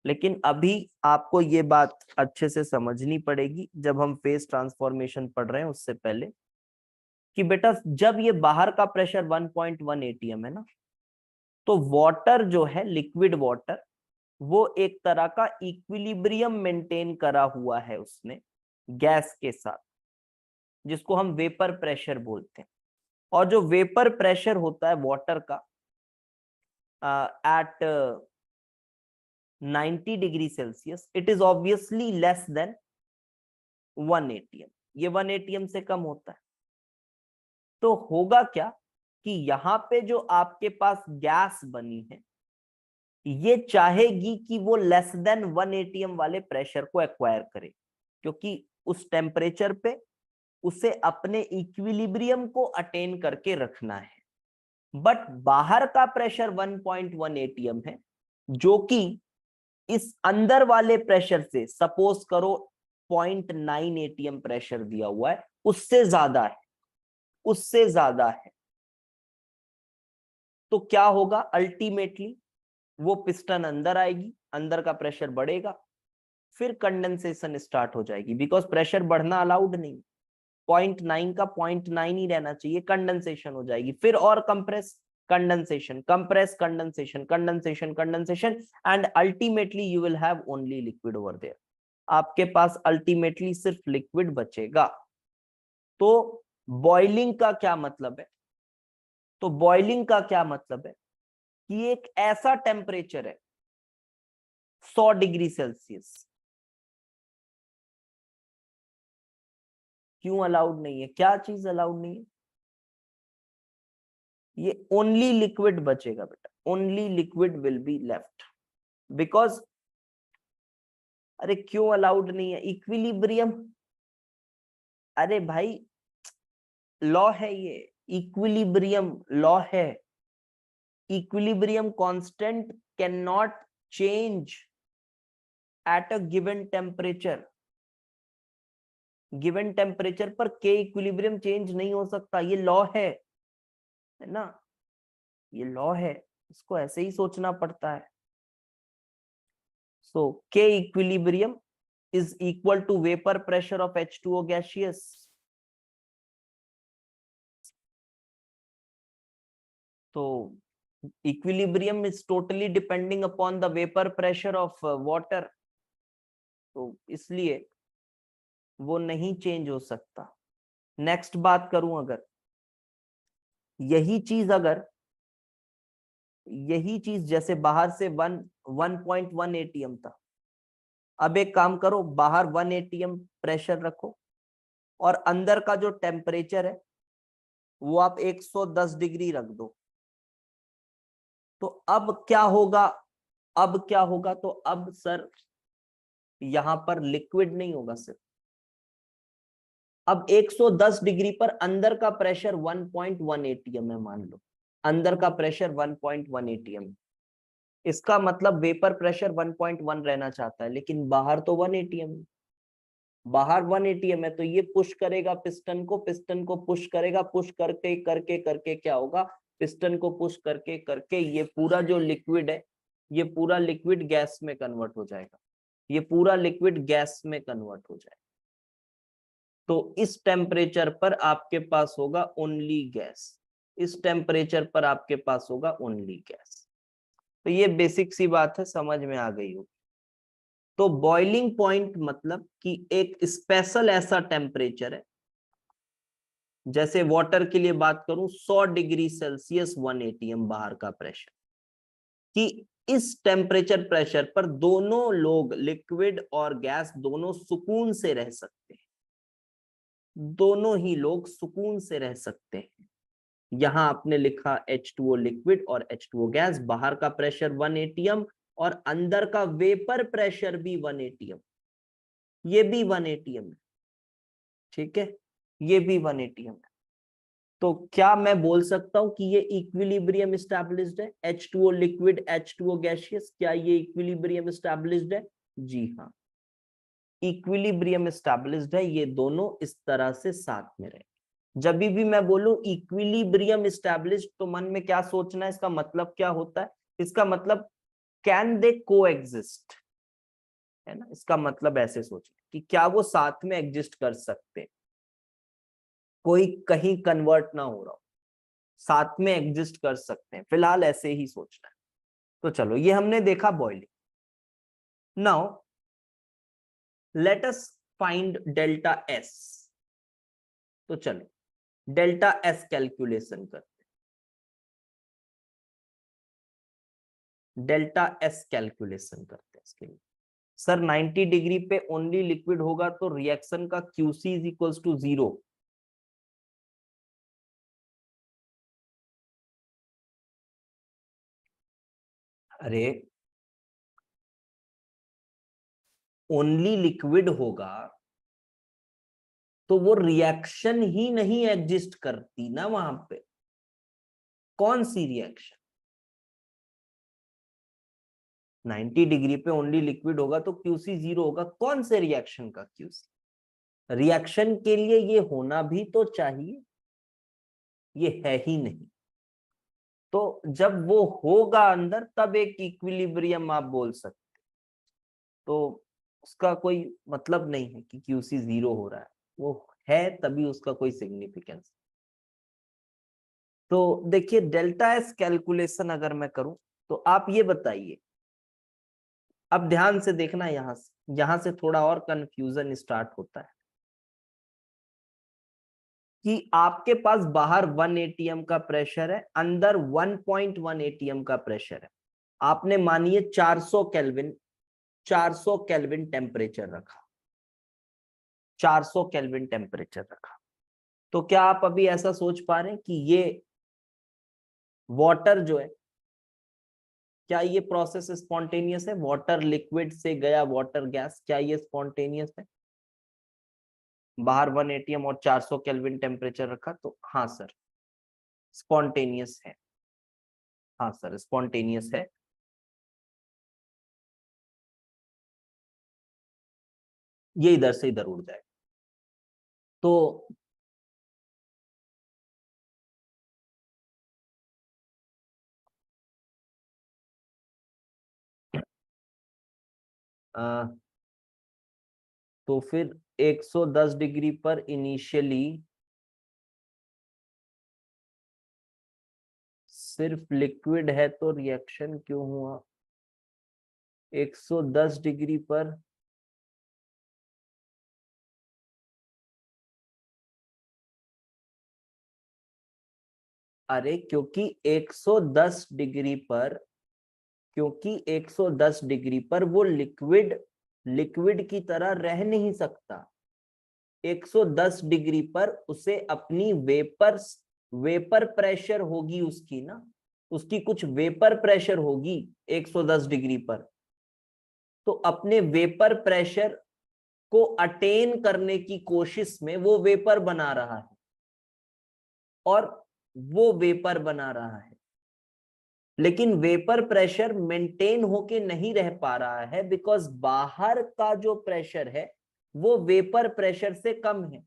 लेकिन अभी आपको ये बात अच्छे से समझनी पड़ेगी जब हम फेस ट्रांसफॉर्मेशन पढ़ रहे हैं उससे पहले, कि बेटा जब ये बाहर का प्रेशर 1.1 atm है ना, तो वाटर जो है, लिक्विड वाटर, वो एक तरह का इक्विलिब्रियम मेंटेन करा हुआ है उसने गैस के साथ, जिसको हम वेपर प्रेशर बोलते हैं। और जो वेपर प्रेशर होता है वाटर का at 90 degree Celsius, it is obviously less than 1 atm। ये 1 atm से कम होता है। तो होगा क्या कि यहाँ पे जो आपके पास गैस बनी है, ये चाहेगी कि वो लेस देन 1 atm वाले प्रेशर को एक्वायर करे, क्योंकि उस टेम्परेचर पे उसे अपने इक्विलिब्रियम को अटेन करके रखना है। बट बाहर का प्रेशर 1.1 atm है, जो कि इस अंदर वाले प्रेशर से, सपोज करो 0.9 atm प्रेशर दिया हुआ है, उससे ज्यादा है, उससे ज्यादा है। तो क्या होगा, अल्टीमेटली वो पिस्टन अंदर आएगी, अंदर का प्रेशर बढ़ेगा, फिर कंडेंसेशन स्टार्ट हो जाएगी, बिकॉज प्रेशर बढ़ना अलाउड नहीं। 0.9 का 0.9 ही रहना चाहिए, कंडेंसेशन हो जाएगी, फिर और compress, condensation, compress, condensation, condensation, condensation, and ultimately you will have only liquid over there. आपके पास अल्टीमेटली सिर्फ लिक्विड बचेगा। तो बॉइलिंग का क्या मतलब है? तो बॉइलिंग का क्या मतलब है कि एक ऐसा टेम्परेचर है 100 डिग्री सेल्सियस। क्यों अलाउड नहीं है? क्या चीज अलाउड नहीं है? ये ओनली लिक्विड बचेगा बेटा, only liquid will be left, because, अरे क्यों अलाउड नहीं है? इक्विलिब्रियम, अरे भाई लॉ है ये, इक्विलिब्रियम लॉ है। Equilibrium constant can not change at a given temperature. Given temperature पर के इक्विलिब्रियम चेंज नहीं हो सकता, ये लॉ है ना, ये लॉ है। इसको ऐसे ही सोचना पड़ता है। सो के equilibrium is equal to vapor pressure of H2O gaseous. So equilibrium is totally depending upon the vapor pressure of water. तो इसलिए वो नहीं चेंज हो सकता. नेक्स्ट बात करूं, अगर यही चीज जैसे बाहर से 1.1 एटीएम था, अब एक काम करो, बाहर 1 एटीएम प्रेशर रखो और अंदर का जो टेम्परेचर है वो आप 110 डिग्री रख दो. तो अब क्या होगा? तो अब सर यहां पर लिक्विड नहीं होगा सिर्फ. अब 110 डिग्री पर अंदर का प्रेशर 1.1 एटीएम है, मान लो अंदर का प्रेशर 1.1 एटीएम. इसका मतलब वेपर प्रेशर 1.1 रहना चाहता है, लेकिन बाहर तो 1 एटीएम है. बाहर 1 एटीएम है तो ये पुश करेगा पिस्टन को पुश करेगा, पुश करके करके करके क्या होगा, पिस्टन को पुश करके करके ये पूरा जो लिक्विड है, ये पूरा लिक्विड गैस में कन्वर्ट हो जाएगा. ये पूरा लिक्विड गैस में कन्वर्ट हो जाएगा. तो इस टेम्परेचर पर आपके पास होगा ओनली गैस. इस टेम्परेचर पर आपके पास होगा ओनली गैस. तो ये बेसिक सी बात है, समझ में आ गई हो. तो बॉइलिंग पॉइंट मतलब कि एक स्पेशल ऐसा टेम्परेचर है, जैसे वाटर के लिए बात करूं 100 डिग्री सेल्सियस 1 एटीएम बाहर का प्रेशर, कि इस टेम्परेचर प्रेशर पर दोनों लोग, लिक्विड और गैस, दोनों सुकून से रह सकते हैं. दोनों ही लोग सुकून से रह सकते हैं. यहां आपने लिखा H2O लिक्विड और H2O गैस, बाहर का प्रेशर 1 एटीएम और अंदर का वेपर प्रेशर भी 1 एटीएम. ये भी 1 एटीएम है, ठीक है, ये भी 1 एटीएम है. तो क्या मैं बोल सकता हूं कि ये इक्विलिब्रियम एस्टैब्लिश्ड है? H2O लिक्विड, H2O गैसियस, क्या ये इक्विलिब्रियम एस्टैब्लिश्ड है? जी हाँ, इक्विलिब्रियम एस्टैब्लिश्ड है. ये दोनों इस तरह से साथ में रहे. जब भी मैं बोलूं इक्विलिब्रियम एस्टैब्लिश्ड, तो मन में क्या सोचना है, इसका मतलब क्या होता है? इसका मतलब कैन दे को एग्जिस्ट, है ना. इसका मतलब ऐसे सोचना कि क्या वो साथ में एग्जिस्ट कर सकते हैं, कोई कहीं कन्वर्ट ना हो रहा हो, साथ में एग्जिस्ट कर सकते हैं. फिलहाल ऐसे ही सोचना है. तो चलो, ये हमने देखा boiling. Now let us find delta S. तो चलो डेल्टा एस कैलकुलेशन करते हैं. डेल्टा एस कैलकुलेशन करते हैं इसके लिए. सर 90 डिग्री पे ओनली लिक्विड होगा तो रिएक्शन का क्यूसी इज इक्वल्स टू 0. अरे ओनली लिक्विड होगा तो वो रिएक्शन ही नहीं एग्जिस्ट करती ना वहां पे. कौन सी रिएक्शन? 90 डिग्री पे ओनली लिक्विड होगा तो क्यूसी 0 होगा. कौन से रिएक्शन का क्यूसी? रिएक्शन के लिए ये होना भी तो चाहिए, ये है ही नहीं. तो जब वो होगा अंदर, तब एक इक्विलिब्रियम आप बोल सकते. तो उसका कोई मतलब नहीं है कि क्यूसी 0 हो रहा है. वो है तभी उसका कोई सिग्निफिकेंस. तो देखिए, डेल्टा एस कैलकुलेशन अगर मैं करूं, तो आप ये बताइए, अब ध्यान से देखना, यहां से थोड़ा और कंफ्यूजन स्टार्ट होता है कि आपके पास बाहर 1 एटीएम का प्रेशर है, अंदर 1.1 एटीएम का प्रेशर है. आपने मानिए 400 केल्विन टेम्परेचर रखा. 400 केल्विन टेम्परेचर रखा. तो क्या आप अभी ऐसा सोच पा रहे हैं कि ये वाटर जो है, क्या ये प्रोसेस स्पॉन्टेनियस है? वाटर लिक्विड से गया वाटर गैस, क्या ये स्पॉन्टेनियस है? बाहर 1 एटीएम और 400 केल्विन टेम्परेचर रखा, तो हाँ सर स्पॉन्टेनियस है. हाँ सर स्पॉन्टेनियस है. ये इधर से इधर उड़ जाए. तो तो फिर 110 डिग्री पर इनिशियली सिर्फ लिक्विड है तो रिएक्शन क्यों हुआ? 110 डिग्री पर अरे क्योंकि 110 डिग्री पर, क्योंकि 110 डिग्री पर वो लिक्विड लिक्विड की तरह रह नहीं सकता। 110 डिग्री पर उसे अपनी वेपर प्रेशर होगी उसकी ना, उसकी कुछ वेपर प्रेशर होगी 110 डिग्री पर। तो अपने वेपर प्रेशर को अटेन करने की कोशिश में वो वेपर बना रहा है, और वो वेपर बना रहा है, लेकिन वेपर प्रेशर मेंटेन होके नहीं रह पा रहा है बिकॉज बाहर का जो प्रेशर है वो वेपर प्रेशर से कम है।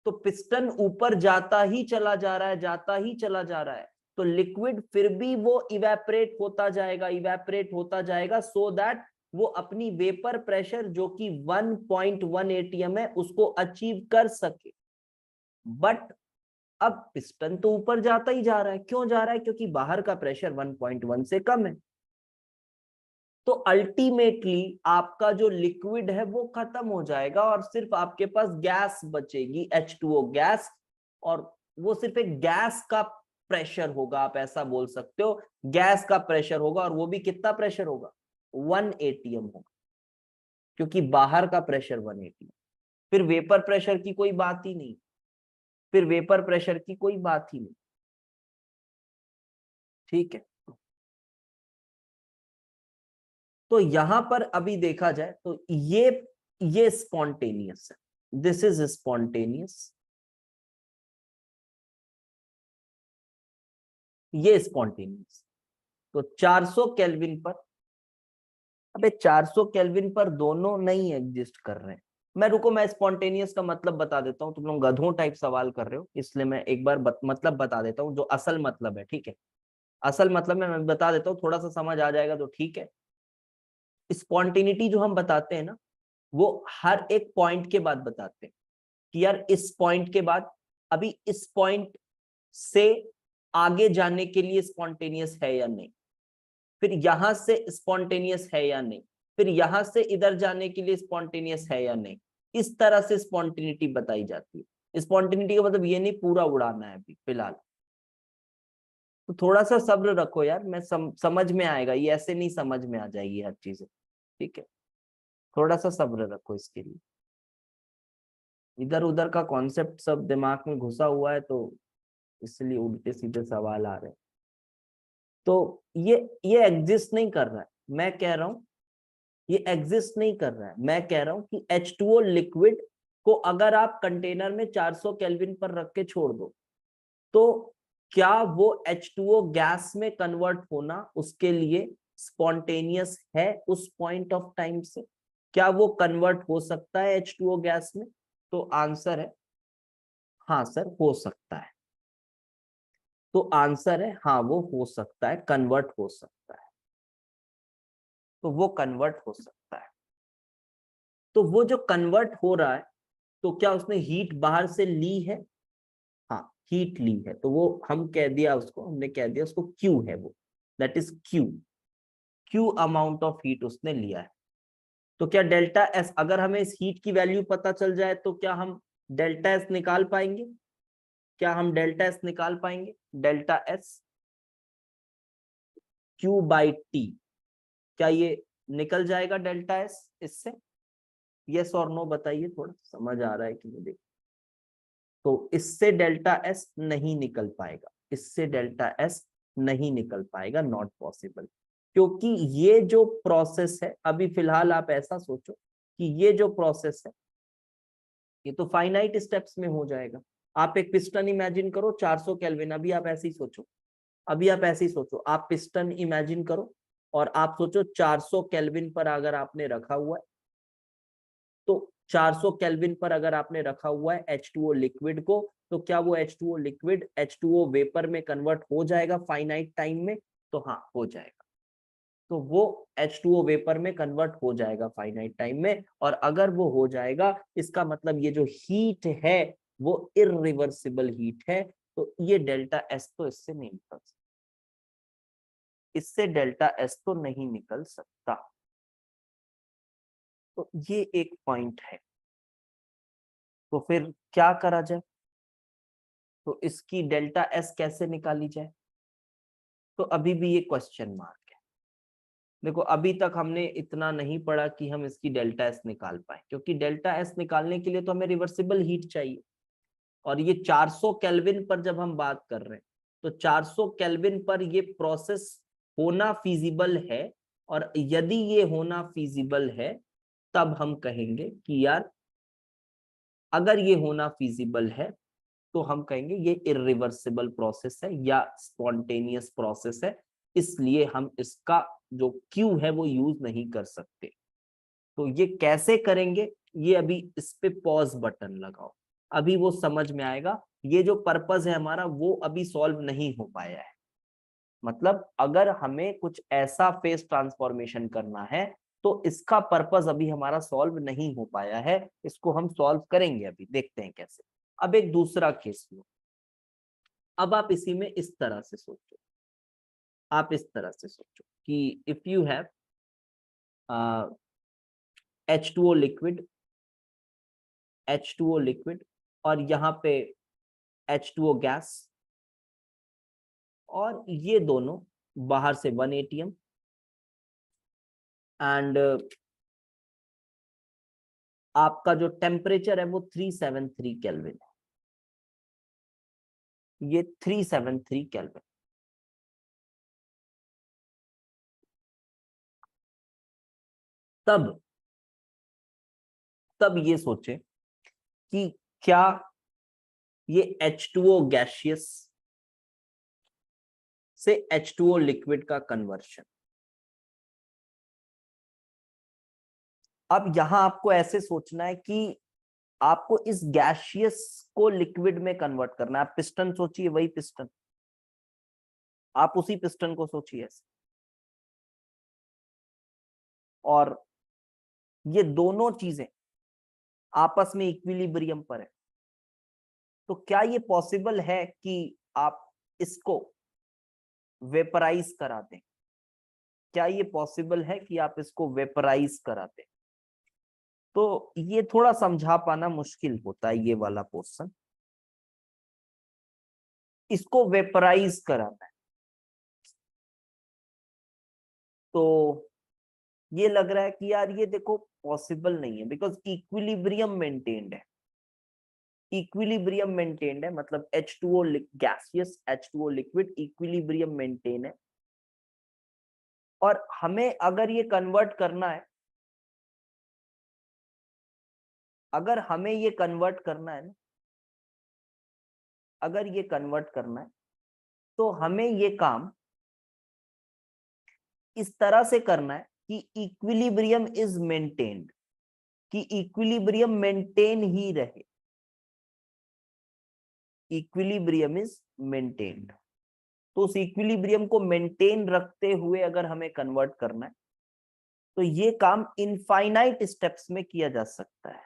तो पिस्टन ऊपर जाता ही चला जा रहा है, जाता ही चला जा रहा है, तो लिक्विड फिर भी वो इवेपरेट होता जाएगा, इवेपरेट होता जाएगा, सो दैट वो अपनी वेपर प्रेशर जो कि 1.1 एटीएम है उसको अचीव कर सके। बट अब पिस्टन तो ऊपर जाता ही जा रहा है, क्यों जा रहा है? क्योंकि बाहर का प्रेशर 1.1 से कम है। तो अल्टीमेटली आपका जो लिक्विड है वो खत्म हो जाएगा और सिर्फ आपके पास गैस बचेगी, H2O गैस, और वो सिर्फ एक गैस का प्रेशर होगा, आप ऐसा बोल सकते हो, गैस का प्रेशर होगा। और वो भी कितना प्रेशर होगा? 1 एटीएम होगा, क्योंकि बाहर का प्रेशर 1 एटीएम। फिर वेपर प्रेशर की कोई बात ही नहीं, फिर वेपर प्रेशर की कोई बात ही नहीं। ठीक है, तो यहां पर अभी देखा जाए तो ये स्पॉन्टेनियस है, दिस इज स्पॉन्टेनियस, ये स्पॉन्टेनियस। तो 400 केल्विन पर, अबे 400 केल्विन पर दोनों नहीं एग्जिस्ट कर रहे हैं। मैं रुको, मैं स्पॉन्टेनियस का मतलब बता देता हूं, तुम लोग गधों टाइप सवाल कर रहे हो, इसलिए मैं एक बार मतलब बता देता हूँ जो असल मतलब है। ठीक है, असल मतलब मैं बता देता हूँ, थोड़ा सा समझ आ जाएगा तो ठीक है। स्पॉन्टेनिटी जो हम बताते हैं ना, वो हर एक पॉइंट के बाद बताते हैं कि यार इस पॉइंट के बाद, अभी इस पॉइंट से आगे जाने के लिए स्पॉन्टेनियस है या नहीं, फिर यहां से स्पॉन्टेनियस है या नहीं, फिर यहां से इधर जाने के लिए स्पॉन्टेनियस है या नहीं। इस तरह से स्पॉन्टेनिटी बताई जाती है। स्पॉन्टेनिटी का मतलब ये नहीं पूरा उड़ाना है अभी फिलहाल। तो थोड़ा सा सब्र रखो यार, मैं समझ में आएगा, ये ऐसे नहीं समझ में आ जाएगी हर चीजें। ठीक है, थोड़ा सा सब्र रखो इसके लिए। इधर उधर का कॉन्सेप्ट सब दिमाग में घुसा हुआ है, तो इसलिए उल्टे सीधे सवाल आ रहे हैं। तो ये एग्जिस्ट नहीं कर रहा है, मैं कह रहा हूं ये एग्जिस्ट नहीं कर रहा है। मैं कह रहा हूं कि H2O लिक्विड को अगर आप कंटेनर में 400 केल्विन पर रख के छोड़ दो, तो क्या वो H2O गैस में कन्वर्ट होना उसके लिए स्पॉन्टेनियस है उस पॉइंट ऑफ टाइम से? क्या वो कन्वर्ट हो सकता है H2O गैस में? तो आंसर है हाँ सर, हो सकता है। तो आंसर है हाँ, वो हो सकता है, कन्वर्ट हो सकता है। तो वो कन्वर्ट हो सकता है। तो वो जो कन्वर्ट हो रहा है, तो क्या उसने हीट बाहर से ली है? हाँ, हीट ली है, तो वो हम कह दिया उसको, हमने कह दिया उसको क्यू है वो, that is Q. Q amount of heat उसने लिया है। तो क्या डेल्टा एस, अगर हमें इस हीट की वैल्यू पता चल जाए तो क्या हम डेल्टा एस निकाल पाएंगे? क्या हम डेल्टा एस निकाल पाएंगे? Delta S Q by T, क्या ये निकल जाएगा डेल्टा एस इससे? यस और नो बताइए, थोड़ा समझ आ रहा है कि नहीं? देखिए, तो इससे डेल्टा एस नहीं निकल पाएगा, इससे डेल्टा एस नहीं निकल पाएगा, नॉट पॉसिबल। क्योंकि ये जो प्रोसेस है, अभी फिलहाल आप ऐसा सोचो कि ये जो प्रोसेस है ये तो फाइनाइट स्टेप्स में हो जाएगा। आप एक पिस्टन इमेजिन करो 400 केल्विन, अभी आप ऐसे ही सोचो, अभी आप ऐसे ही सोचो, आप पिस्टन इमेजिन करो और आप सोचो 400 केल्विन पर अगर आपने रखा हुआ है, तो 400 केल्विन पर अगर आपने रखा हुआ है H2O लिक्विड को, तो क्या वो H2O लिक्विड H2O वेपर में कन्वर्ट हो जाएगा फाइनाइट टाइम में? तो हाँ, हो जाएगा। तो वो H2O वेपर में कन्वर्ट हो जाएगा फाइनाइट टाइम में, और अगर वो हो जाएगा इसका मतलब ये जो हीट है वो इरिवर्सिबल हीट है। तो ये डेल्टा एस तो इससे नहीं निकल सकता, इससे डेल्टा एस तो नहीं निकल सकता। तो ये एक पॉइंट है। तो फिर क्या करा जाए, तो इसकी डेल्टा एस कैसे निकाली जाए, तो अभी भी ये क्वेश्चन मार्क है। देखो अभी तक हमने इतना नहीं पढ़ा कि हम इसकी डेल्टा एस निकाल पाए, क्योंकि डेल्टा एस निकालने के लिए तो हमें रिवर्सिबल हीट चाहिए, और ये 400 केल्विन पर जब हम बात कर रहे हैं तो 400 केल्विन पर ये प्रोसेस होना फिजिबल है, और यदि ये होना फिजिबल है तब हम कहेंगे कि यार अगर ये होना फिजिबल है तो हम कहेंगे ये इरिवर्सिबल प्रोसेस है या स्पॉन्टेनियस प्रोसेस है, इसलिए हम इसका जो क्यू है वो यूज नहीं कर सकते। तो ये कैसे करेंगे, ये अभी इस पे पॉज बटन लगाओ, अभी वो समझ में आएगा। ये जो पर्पस है हमारा वो अभी सॉल्व नहीं हो पाया है। मतलब अगर हमें कुछ ऐसा फेस ट्रांसफॉर्मेशन करना है तो इसका पर्पस अभी हमारा सॉल्व नहीं हो पाया है, इसको हम सॉल्व करेंगे, अभी देखते हैं कैसे। अब एक दूसरा केस लो, अब आप इसी में इस तरह से सोचो, आप इस तरह से सोचो कि if you have H2O liquid, H2O liquid, और यहाँ पे H2O गैस, और ये दोनों बाहर से 1 ATM, एंड आपका जो टेम्परेचर है वो 373 केल्विन है, ये 373 केल्विन। तब तब ये सोचे कि क्या ये H2O गैसियस से H2O लिक्विड का कन्वर्शन, अब यहां आपको ऐसे सोचना है कि आपको इस गैसियस को लिक्विड में कन्वर्ट करना है। आप पिस्टन सोचिए, वही पिस्टन, आप उसी पिस्टन को सोचिए ऐसे, और ये दोनों चीजें आपस में इक्विलिब्रियम पर है। तो क्या ये पॉसिबल है कि आप इसको वेपराइज करा दें, क्या ये पॉसिबल है कि आप इसको वेपराइज करा दें? तो ये थोड़ा समझा पाना मुश्किल होता है, ये वाला पोर्शन, इसको वेपराइज कराना है। तो ये लग रहा है कि यार ये देखो पॉसिबल नहीं है, बिकॉज इक्विलिब्रियम मेंटेन्ड है, इक्विलिब्रियम मेंटेन्ड है, मतलब H2O gaseous H2O liquid equilibrium maintain है, और हमें अगर ये कन्वर्ट करना है, अगर हमें ये कन्वर्ट करना है ना, अगर ये कन्वर्ट करना है तो हमें ये काम इस तरह से करना है कि इक्विलिब्रियम इज मेंटेन्ड, कि इक्विलिब्रियम मेंटेन ही रहे, इक्विलिब्रियम इज मेंटेन्ड। तो उस इक्विलिब्रियम को मेंटेन रखते हुए अगर हमें कन्वर्ट करना है तो ये काम इनफाइनाइट स्टेप्स में किया जा सकता है।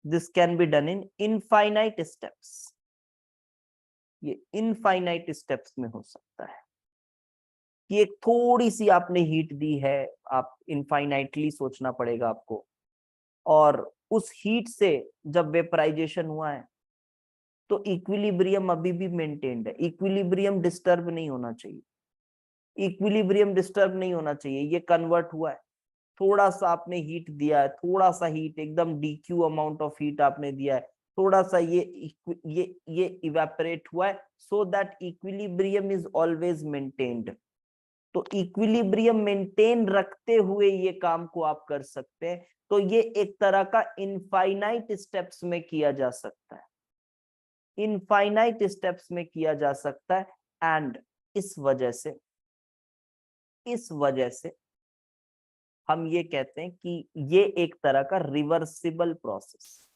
This can be done in infinite steps, ये इनफाइनाइट स्टेप्स में हो सकता है कि एक थोड़ी सी आपने हीट दी है, आप इनफाइनाइटली सोचना पड़ेगा आपको, और उस हीट से जब वेपराइजेशन हुआ है तो इक्विलिब्रियम अभी भी मेंटेन्ड है, इक्विलिब्रियम डिस्टर्ब नहीं होना चाहिए, इक्विलिब्रियम डिस्टर्ब नहीं होना चाहिए। ये कन्वर्ट हुआ है, थोड़ा सा आपने हीट दिया है, थोड़ा सा हीट, एकदम डीक्यू अमाउंट ऑफ हीट आपने दिया है, थोड़ा सा ये इवेपोरेट हुआ है, so that equilibrium is always maintained. तो इक्विलिब्रियम मेंटेन रखते हुए ये काम को आप कर सकते हैं। तो ये एक तरह का इनफाइनाइट स्टेप्स में किया जा सकता है, इनफाइनाइट स्टेप्स में किया जा सकता है, एंड इस वजह से हम ये कहते हैं कि ये एक तरह का रिवर्सिबल प्रोसेस,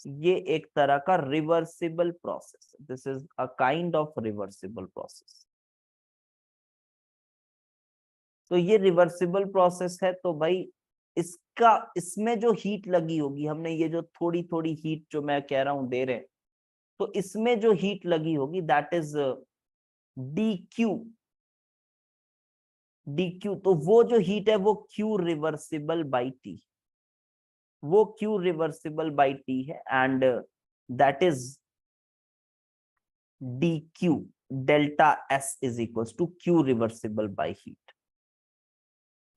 ये एक तरह का reversible process, this is a kind of reversible process. तो ये रिवर्सिबल प्रोसेस है। तो भाई इसमें जो हीट लगी होगी, हमने ये जो थोड़ी थोड़ी हीट जो मैं कह रहा हूं दे रहे, तो इसमें जो हीट लगी होगी that is D Q. D Q, तो वो जो हीट है वो क्यू रिवर्सिबल बाई टी, वो क्यू रिवर्सिबल बाई टी है, and that is D Q delta S is equal to Q reversible by heat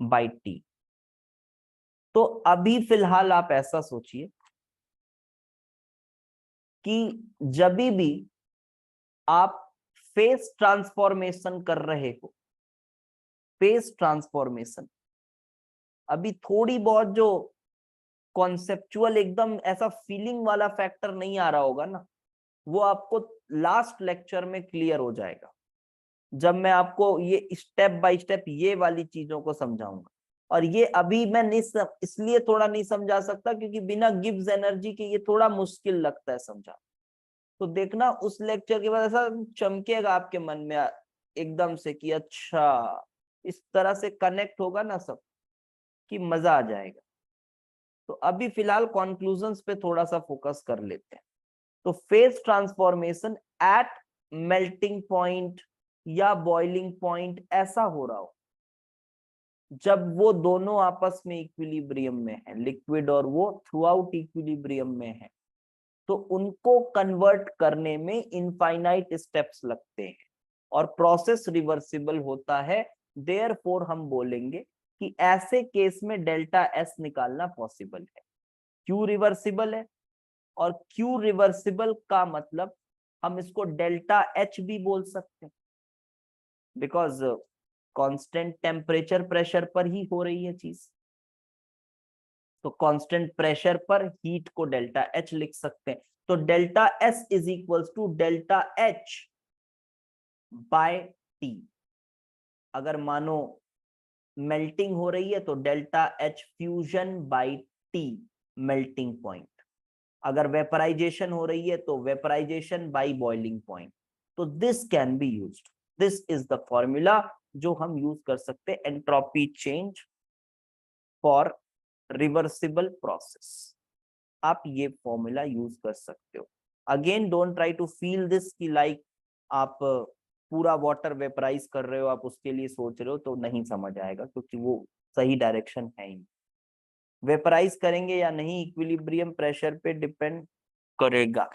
by T. तो अभी फिलहाल आप ऐसा सोचिए कि जब भी आप फेस ट्रांसफॉर्मेशन कर रहे हो, फेस ट्रांसफॉर्मेशन, अभी थोड़ी बहुत जो कॉन्सेप्चुअल एकदम ऐसा फीलिंग वाला फैक्टर नहीं आ रहा होगा ना, वो आपको लास्ट लेक्चर में क्लियर हो जाएगा, जब मैं आपको ये स्टेप बाय स्टेप ये वाली चीजों को समझाऊंगा। और ये अभी मैं नहीं इसलिए थोड़ा नहीं समझा सकता क्योंकि बिना गिब्स एनर्जी के ये थोड़ा मुश्किल लगता है समझा। तो देखना उस लेक्चर के बाद ऐसा चमकेगा आपके मन में एकदम से कि अच्छा, इस तरह से कनेक्ट होगा ना सब कि मजा आ जाएगा। तो अभी फिलहाल कॉन्क्लूजन्स पे थोड़ा सा फोकस कर लेते हैं। तो phase transformation at melting point या बॉइलिंग पॉइंट ऐसा हो रहा हो जब वो दोनों आपस में इक्विलिब्रियम में है, लिक्विड और वो थ्रू आउट इक्विलिब्रियम में है, तो उनको कन्वर्ट करने में इनफाइनाइट स्टेप्स लगते हैं और प्रोसेस रिवर्सिबल होता है। देयरफॉर हम बोलेंगे कि ऐसे केस में डेल्टा एस निकालना पॉसिबल है। क्यू रिवर्सिबल है, और क्यू रिवर्सिबल का मतलब हम इसको डेल्टा एच भी बोल सकते हैं, बिकॉज कांस्टेंट टेम्परेचर प्रेशर पर ही हो रही है चीज। तो कांस्टेंट प्रेशर पर हीट को डेल्टा एच लिख सकते हैं। तो delta S is equal to delta H by T. अगर मानो मेल्टिंग हो रही है तो delta H fusion by T melting point. अगर वेपराइजेशन हो रही है तो वेपराइजेशन बाय बॉइलिंग पॉइंट। तो this can be used, this is the formula जो हम यूज कर सकते हैं entropy change for reversible process. आप ये फॉर्मूला यूज कर सकते हो। Again don't try to feel this कि लाइक आप पूरा वाटर वेपराइज कर रहे हो, आप उसके लिए सोच रहे हो, तो नहीं समझ आएगा क्योंकि वो सही डायरेक्शन है ही। वेपराइज करेंगे या नहीं इक्विलिब्रियम प्रेशर पे डिपेंड करेगा।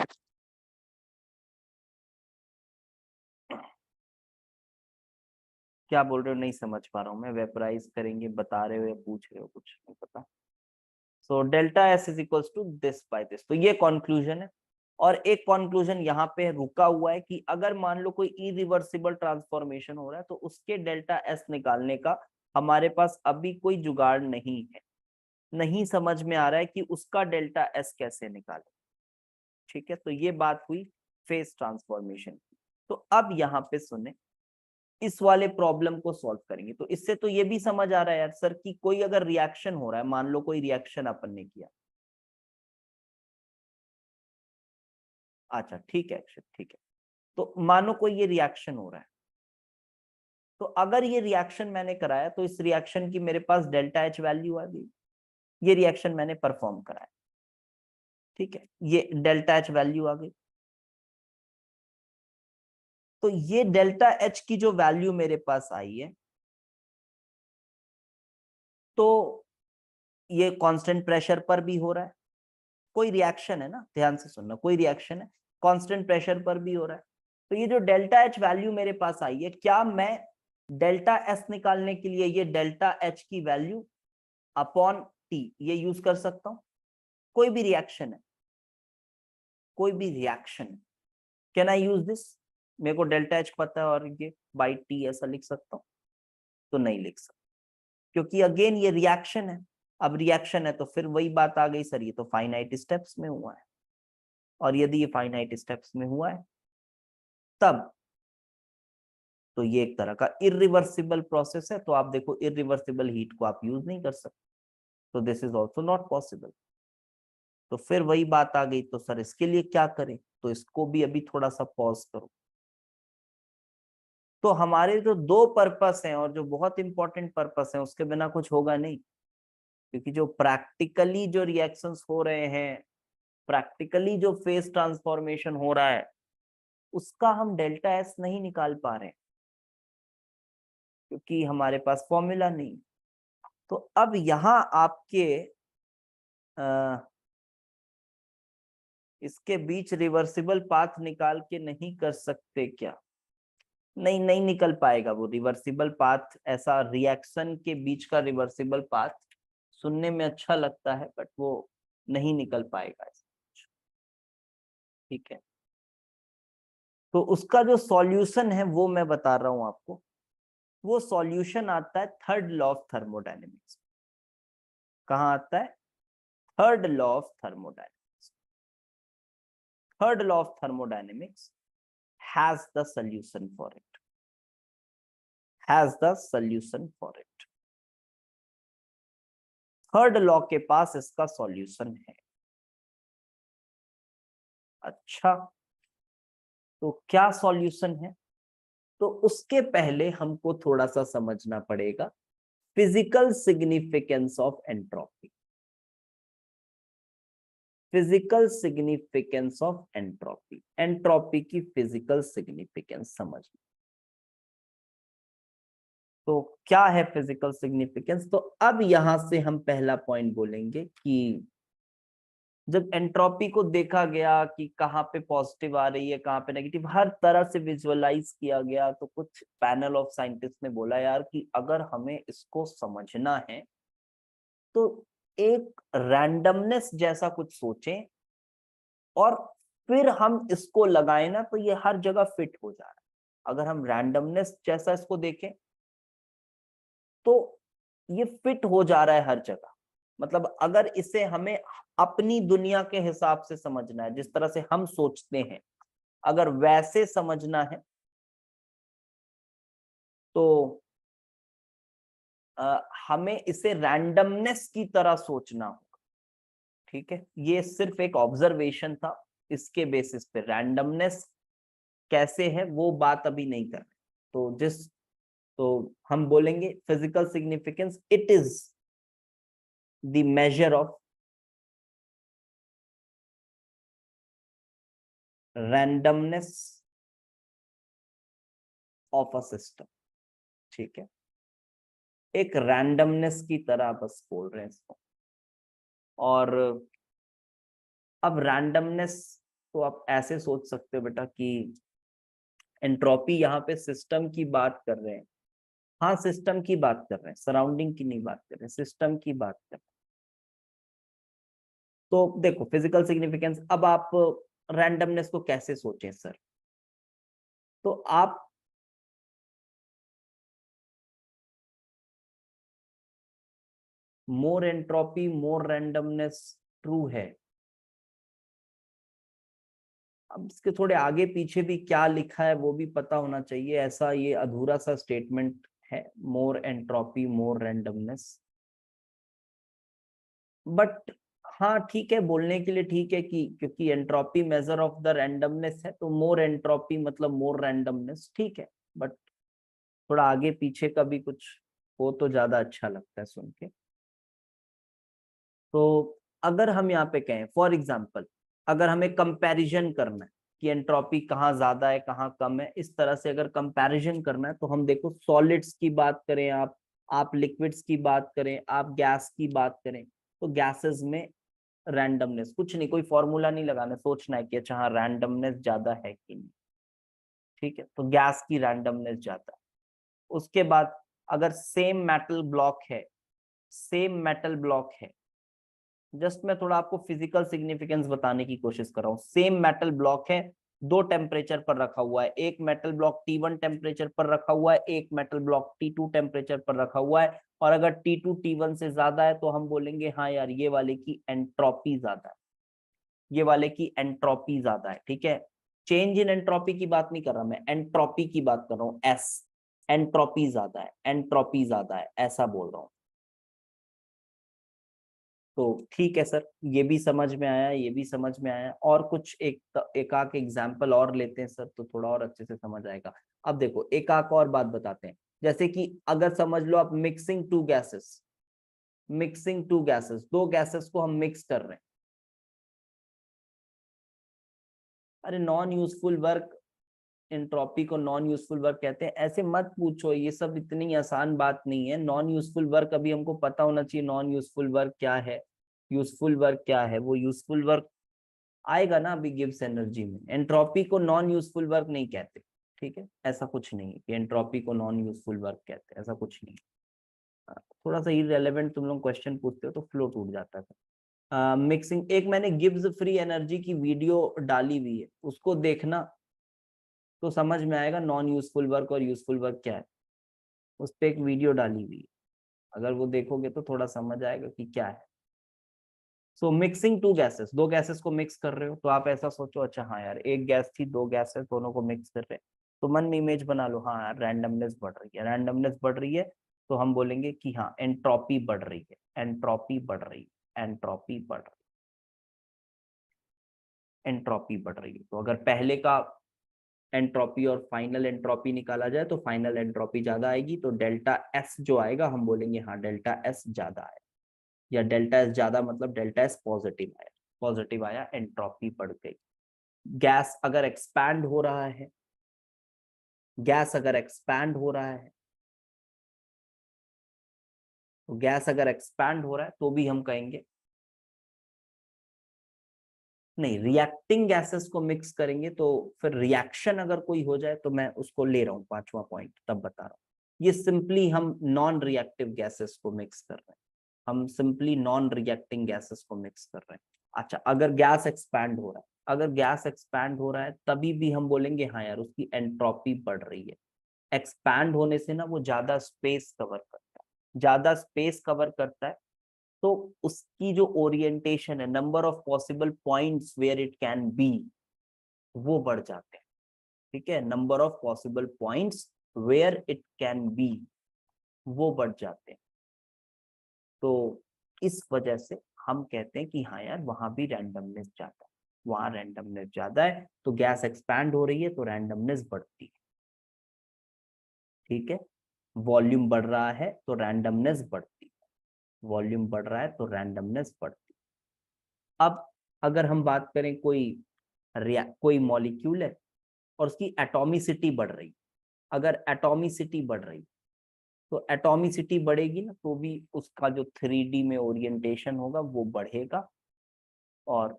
क्या बोल रहे हो, नहीं समझ पा रहा हूँ मैं। वेपराइज करेंगे बता रहे हो या पूछ रहे हो, कुछ नहीं पता। So delta S is equals to this by this. तो ये कंक्लूजन है। और एक कंक्लूजन यहाँ पे रुका हुआ है कि अगर मान लो कोई इरिवर्सिबल ट्रांसफॉर्मेशन हो रहा है तो उसके डेल्टा एस निकालने का हमारे पास अभी कोई जुगाड़ नहीं है, नहीं समझ में आ रहा है कि उसका डेल्टा एस कैसे निकाले। ठीक है, तो ये बात हुई फेज ट्रांसफॉर्मेशन की। तो अब यहाँ पे सुने, इस वाले प्रॉब्लम को सॉल्व करेंगे। तो इससे तो ये भी समझ आ रहा है यार सर कि कोई अगर रिएक्शन हो रहा है, मान लो कोई रिएक्शन अपन ने किया, अच्छा ठीक है अक्षर, ठीक है। तो मानो कोई ये रिएक्शन हो रहा है, तो अगर ये रिएक्शन मैंने कराया तो इस रिएक्शन की मेरे पास डेल्टा एच वैल्यू आ गई। ये रिएक्शन मैंने परफॉर्म कराया, ठीक है, ये डेल्टा एच वैल्यू आ गई। तो ये डेल्टा एच की जो वैल्यू मेरे पास आई है, तो ये कांस्टेंट प्रेशर पर भी हो रहा है, कोई रिएक्शन है ना, ध्यान से सुनना, कोई रिएक्शन है, कांस्टेंट प्रेशर पर भी हो रहा है। तो ये जो डेल्टा एच वैल्यू मेरे पास आई है, क्या मैं डेल्टा एस निकालने के लिए ये डेल्टा एच की वैल्यू अपॉन टी ये यूज कर सकता हूं? कोई भी रिएक्शन है, कोई भी रिएक्शन है, कैन आई यूज दिस? मेरे को डेल्टा एच पता है और ये बाई टी ऐसा लिख सकता हूँ? तो नहीं लिख सकता, क्योंकि अगेन ये रिएक्शन है। अब रिएक्शन है तो फिर वही बात आ गई सर, ये तो फाइनाइट स्टेप्स में हुआ है, और यदि ये फाइनाइट स्टेप्स में हुआ है तब तो ये एक तरह का इरिवर्सिबल प्रोसेस है। तो आप देखो इरिवर्सिबल हीट को आप यूज नहीं कर सकते, तो this is also not possible. तो फिर वही बात आ गई, तो सर इसके लिए क्या करें? तो इसको भी अभी थोड़ा सा पॉज करो। तो हमारे जो दो पर्पस हैं और जो बहुत इंपॉर्टेंट पर्पस है, उसके बिना कुछ होगा नहीं। क्योंकि जो प्रैक्टिकली जो रिएक्शंस हो रहे हैं, प्रैक्टिकली जो फेस ट्रांसफॉर्मेशन हो रहा है, उसका हम डेल्टा एस नहीं निकाल पा रहे हैं, क्योंकि हमारे पास फॉर्मूला नहीं। तो अब यहां आपके इसके बीच रिवर्सिबल पाथ निकाल के नहीं कर सकते क्या? नहीं, नहीं निकल पाएगा वो रिवर्सिबल पाथ। ऐसा रिएक्शन के बीच का रिवर्सिबल पाथ सुनने में अच्छा लगता है, बट वो नहीं निकल पाएगा। ठीक है, तो उसका जो सॉल्यूशन है वो मैं बता रहा हूं आपको। वो सॉल्यूशन आता है थर्ड लॉ ऑफ थर्मोडायनेमिक्स। कहाँ आता है? Third law of thermodynamics. Third law of thermodynamics has the solution for it, has the solution for it. Third law के पास इसका सॉल्यूशन है। अच्छा, तो क्या सॉल्यूशन है? तो उसके पहले हमको थोड़ा सा समझना पड़ेगा physical significance of entropy. Physical significance of entropy, entropy की फिजिकल सिग्निफिकेंस समझना। तो क्या है फिजिकल सिग्निफिकेंस? तो अब यहां से हम पहला पॉइंट बोलेंगे कि जब एंट्रोपी को देखा गया कि कहाँ पे पॉजिटिव आ रही है, कहाँ पे नेगेटिव, हर तरह से विजुअलाइज किया गया, तो कुछ पैनल ऑफ साइंटिस्ट ने बोला यार कि अगर हमें इसको समझना है तो एक रैंडमनेस जैसा कुछ सोचें और फिर हम इसको लगाएं ना, तो ये हर जगह फिट हो जा रहा है। अगर हम रैंडमनेस जैसा इसको देखें तो ये फिट हो जा रहा है हर जगह। मतलब अगर इसे हमें अपनी दुनिया के हिसाब से समझना है, जिस तरह से हम सोचते हैं, अगर वैसे समझना है तो हमें इसे रैंडमनेस की तरह सोचना होगा। ठीक है, ये सिर्फ एक ऑब्जर्वेशन था, इसके बेसिस पे रैंडमनेस कैसे है वो बात अभी नहीं कर रहे। तो हम बोलेंगे physical significance, it is the measure of randomness of a system. ठीक है, एक रैंडमनेस की तरह बस बोल रहे हैं इसको। और अब रैंडमनेस तो आप ऐसे सोच सकते हो बेटा कि एंट्रोपी यहाँ पे सिस्टम की बात कर रहे हैं। हाँ, सिस्टम की बात कर रहे हैं, सराउंडिंग की नहीं बात कर रहे हैं, सिस्टम की बात कर रहे हैं। तो देखो फिजिकल सिग्निफिकेंस, अब आप रैंडमनेस को कैसे सोचें सर? तो आप मोर एंट्रोपी मोर रैंडमनेस ट्रू है। अब इसके थोड़े आगे पीछे भी क्या लिखा है वो भी पता होना चाहिए, ऐसा ये अधूरा सा स्टेटमेंट है, मोर एंट्रोपी मोर रैंडमनेस। बट हाँ ठीक है, बोलने के लिए ठीक है कि क्योंकि entropy measure of the randomness है, तो मोर एंट्रोपी मतलब मोर रैंडमनेस, ठीक है। बट थोड़ा आगे पीछे का भी कुछ हो तो ज्यादा अच्छा लगता है सुन के। तो अगर हम यहाँ पे कहें फॉर एग्जाम्पल, अगर हमें कंपैरिजन करना है कि एंट्रोपी कहाँ ज्यादा है कहाँ कम है, इस तरह से अगर कंपैरिजन करना है, तो हम देखो सॉलिड्स की बात करें, आप लिक्विड्स की बात करें, आप गैस की बात करें, तो गैसेस में रैंडमनेस कुछ नहीं, कोई फॉर्मूला नहीं लगाना, सोचना है कि अच्छा हाँ रैंडमनेस ज्यादा है कि नहीं। ठीक है, तो गैस की रैंडमनेस ज्यादा है। उसके बाद अगर सेम मेटल ब्लॉक है, सेम मेटल ब्लॉक है, जस्ट मैं थोड़ा आपको फिजिकल सिग्निफिकेंस बताने की कोशिश कर रहा हूँ। सेम मेटल ब्लॉक है, दो टेम्परेचर पर रखा हुआ है, एक मेटल ब्लॉक T1 टेम्परेचर पर रखा हुआ है, एक मेटल ब्लॉक T2 टेम्परेचर पर रखा हुआ है, और अगर T2 T1 से ज्यादा है तो हम बोलेंगे हाँ यार ये वाले की एंट्रोपी ज्यादा है, ये वाले की एंट्रोपी ज्यादा है। ठीक है, चेंज इन एंट्रोपी की बात नहीं कर रहा मैं, एंट्रोपी की बात कर रहा हूँ, एस, एंट्रोपी ज्यादा है, एंट्रोपी ज्यादा है, ऐसा बोल रहा हूँ। तो ठीक है सर, ये भी समझ में आया, ये भी समझ में आया। और कुछ एक आक एग्जाम्पल और लेते हैं सर, तो थोड़ा और अच्छे से समझ आएगा। अब देखो एक आक और बात बताते हैं, जैसे कि अगर समझ लो आप mixing two gases, mixing two gases, दो गैसेस को हम मिक्स कर रहे हैं। अरे नॉन यूजफुल वर्क, एंट्रोपी को नॉन यूजफुल वर्क कहते हैं, ऐसे मत पूछो, ये सब इतनी आसान बात नहीं है। नॉन यूजफुल वर्क अभी हमको पता होना चाहिए, नॉन यूजफुल वर्क क्या है, यूजफुल वर्क क्या है। वो यूजफुल वर्क आएगा ना अभी गिब्स एनर्जी में। एंट्रोपी को नॉन यूजफुल वर्क नहीं कहते, ठीक है, ऐसा कुछ नहीं है कि एंट्रोपी को नॉन यूजफुल वर्क कहते हैं, ऐसा कुछ नहीं है। थोड़ा सा इररिलेवेंट तुम लोग क्वेश्चन पूछते हो तो फ्लो टूट जाता है। मिक्सिंग, एक मैंने गिब्स फ्री एनर्जी की वीडियो डाली हुई है, उसको देखना तो समझ में आएगा नॉन यूजफुल वर्क और यूजफुल वर्क क्या है। उस पर एक वीडियो डाली हुई है, अगर वो देखोगे तो थोड़ा समझ आएगा कि क्या है। सो मिक्सिंग टू गैसेस, दो गैसेस को मिक्स कर रहे हो, तो आप ऐसा सोचो, अच्छा हाँ यार एक गैस थी, दो गैसेस, दोनों को मिक्स कर रहे हैं, तो मन में इमेज बना लो, हाँ यार रैंडमनेस बढ़ रही है, रैंडमनेस बढ़ रही है, तो हम बोलेंगे कि हाँ एंट्रोपी बढ़ रही है, एंट्रोपी बढ़ रही है, एंट्रोपी बढ़ रही है, एंट्रोपी बढ़ रही है। तो अगर पहले का एंट्रोपी और फाइनल एंट्रोपी निकाला जाए तो फाइनल एंट्रोपी ज्यादा आएगी, तो डेल्टा एस जो आएगा हम बोलेंगे हाँ डेल्टा एस ज्यादा है, या डेल्टा एस ज्यादा मतलब डेल्टा एस पॉजिटिव आया, पॉजिटिव आया, एंट्रोपी बढ़ गई। गैस अगर एक्सपैंड हो रहा है, गैस अगर एक्सपैंड हो रहा है, तो गैस अगर एक्सपैंड हो रहा है तो भी हम कहेंगे नहीं, रिएक्टिंग गैसेस को मिक्स करेंगे तो फिर रिएक्शन अगर कोई हो जाए तो मैं उसको ले रहा हूँ पांचवा पॉइंट, तब बता रहा हूँ। ये सिंपली हम नॉन रिएक्टिव गैसेस को मिक्स कर रहे हैं, हम सिंपली नॉन रिएक्टिंग गैसेस को मिक्स कर रहे हैं। अच्छा अगर गैस एक्सपैंड हो रहा है, अगर गैस एक्सपैंड हो रहा है तभी भी हम बोलेंगे हाँ यार उसकी एंट्रोपी बढ़ रही है। एक्सपैंड होने से ना वो ज्यादा स्पेस कवर करता है, ज्यादा स्पेस कवर करता है, तो उसकी जो ओरिएंटेशन है, number of possible points where it can be, वो बढ़ जाते हैं। ठीक है, number of possible points where it can be, वो बढ़ जाते हैं। तो इस वजह से हम कहते हैं कि हाँ यार वहां भी रैंडमनेस ज्यादा है, वहां रैंडमनेस ज्यादा है, तो गैस एक्सपैंड हो रही है तो रैंडमनेस बढ़ती है। ठीक है, वॉल्यूम बढ़ रहा है तो रैंडमनेस बढ़ती है, वॉल्यूम बढ़ रहा है तो रैंडमनेस बढ़ती है। अब अगर हम बात करें कोई मॉलिक्यूल है और उसकी एटॉमिसिटी बढ़ रही, अगर एटॉमिसिटी बढ़ रही, तो एटॉमिसिटी बढ़ेगी ना तो भी उसका जो 3D में ओरिएंटेशन होगा वो बढ़ेगा, और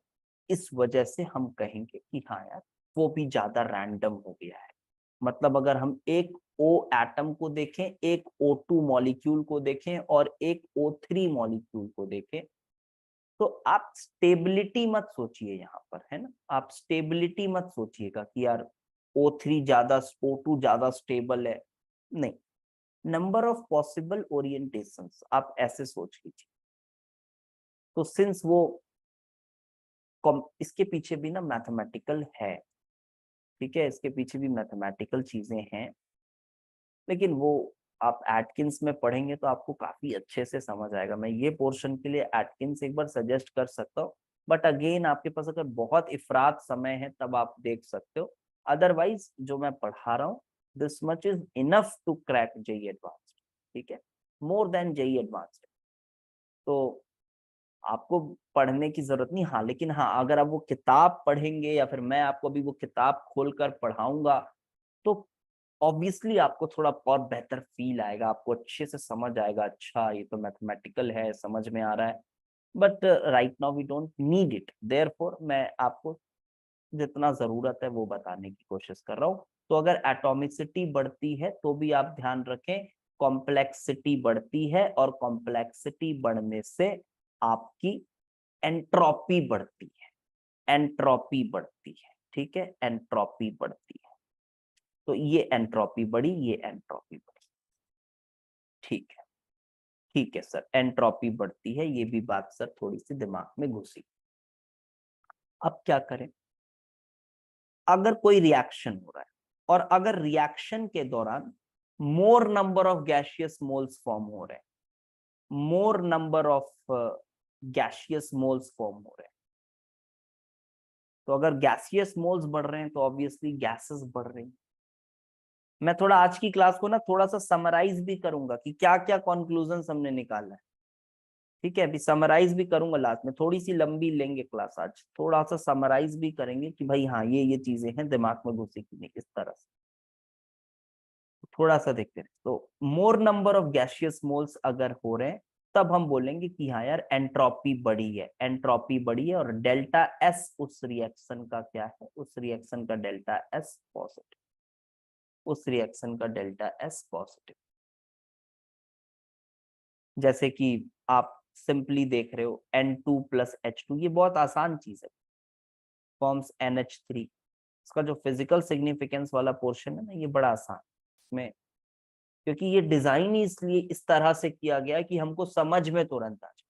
इस वजह से हम कहेंगे कि हाँ यार वो भी ज्यादा रैंडम हो गया है। मतलब अगर हम एक O एटम को देखें, एक O2 मॉलिक्यूल को देखें और एक O3 मॉलिक्यूल को देखें, तो आप स्टेबिलिटी मत सोचिए यहाँ पर, है ना, आप स्टेबिलिटी मत सोचिएगा कि यार O3 ज्यादा, O2 ज्यादा स्टेबल है, नहीं, नंबर ऑफ पॉसिबल ओरिएंटेशंस आप ऐसे सोच लीजिए। तो सिंस वो इसके पीछे भी ना मैथमेटिकल है, ठीक है, इसके पीछे भी मैथमेटिकल चीजें हैं, लेकिन वो आप एटकिंस में पढ़ेंगे तो आपको काफी अच्छे से समझ आएगा। मैं ये पोर्शन के लिए एटकिंस एक बार सजेस्ट कर सकता हूँ, बट अगेन आपके पास अगर बहुत इफरात समय है तब आप देख सकते हो, अदरवाइज जो मैं पढ़ा रहा हूँ this much is enough to crack JEE advanced, ठीक है, मोर देन जेईई एडवांस्ड। तो आपको पढ़ने की जरूरत नहीं, हाँ लेकिन हाँ अगर आप वो किताब पढ़ेंगे या फिर मैं आपको अभी वो किताब खोलकर पढ़ाऊंगा तो ऑब्वियसली आपको थोड़ा और बेहतर फील आएगा, आपको अच्छे से समझ आएगा, अच्छा ये तो मैथमेटिकल है, समझ में आ रहा है। But right now we don't need it, therefore मैं आपको जितना जरूरत है वो बताने की कोशिश कर रहा हूँ। तो अगर एटॉमिसिटी बढ़ती है तो भी आप ध्यान रखें कॉम्प्लेक्सिटी बढ़ती है, और कॉम्प्लेक्सिटी बढ़ने से आपकी एंट्रोपी बढ़ती है, एंट्रोपी बढ़ती है, ठीक है, एंट्रोपी बढ़ती है। तो ये एंट्रोपी बढ़ी, ये एंट्रोपी बढ़ी, ठीक है, ठीक है सर, एंट्रोपी बढ़ती है, ये भी बात सर थोड़ी सी दिमाग में घुसी। अब क्या करें, अगर कोई रिएक्शन हो रहा है और अगर रिएक्शन के दौरान मोर number of gaseous moles form हो रहे हैं, मोर number of gaseous moles form हो रहे हैं। तो अगर गैसियस मोल्स बढ़ रहे हैं तो ऑब्वियसली गैसेस बढ़ रही हैं। मैं थोड़ा आज की क्लास को ना थोड़ा सा समराइज भी करूंगा कि क्या क्या कंक्लूजन हमने निकाला है, ठीक है। अभी समराइज भी करूंगा लास्ट में, थोड़ी सी लंबी लेंगे क्लास आज, थोड़ा सा समराइज भी करेंगे कि भाई हाँ ये चीजें हैं दिमाग में घुसी कि नहीं, इस तरह से थोड़ा सा देखते हैं। तो मोर नंबर ऑफ गैसियस मोल्स अगर हो रहे हैं तब हम बोलेंगे कि हाँ यार एंट्रोपी बढ़ी है, एंट्रोपी बढ़ी है, और डेल्टा एस उस रिएक्शन का क्या है, उस रिएक्शन का डेल्टा एस पॉजिटिव, उस रिएक्शन का डेल्टा एस पॉजिटिव। जैसे कि आप सिंपली देख रहे हो N2 प्लस H2, ये बहुत आसान चीज है, फॉर्म्स NH3। इसका जो फिजिकल सिग्निफिकेंस वाला पोर्शन है ना, ये बड़ा आसान में, क्योंकि ये डिजाइन ही इसलिए इस तरह से किया गया कि हमको समझ में तुरंत आ जाए।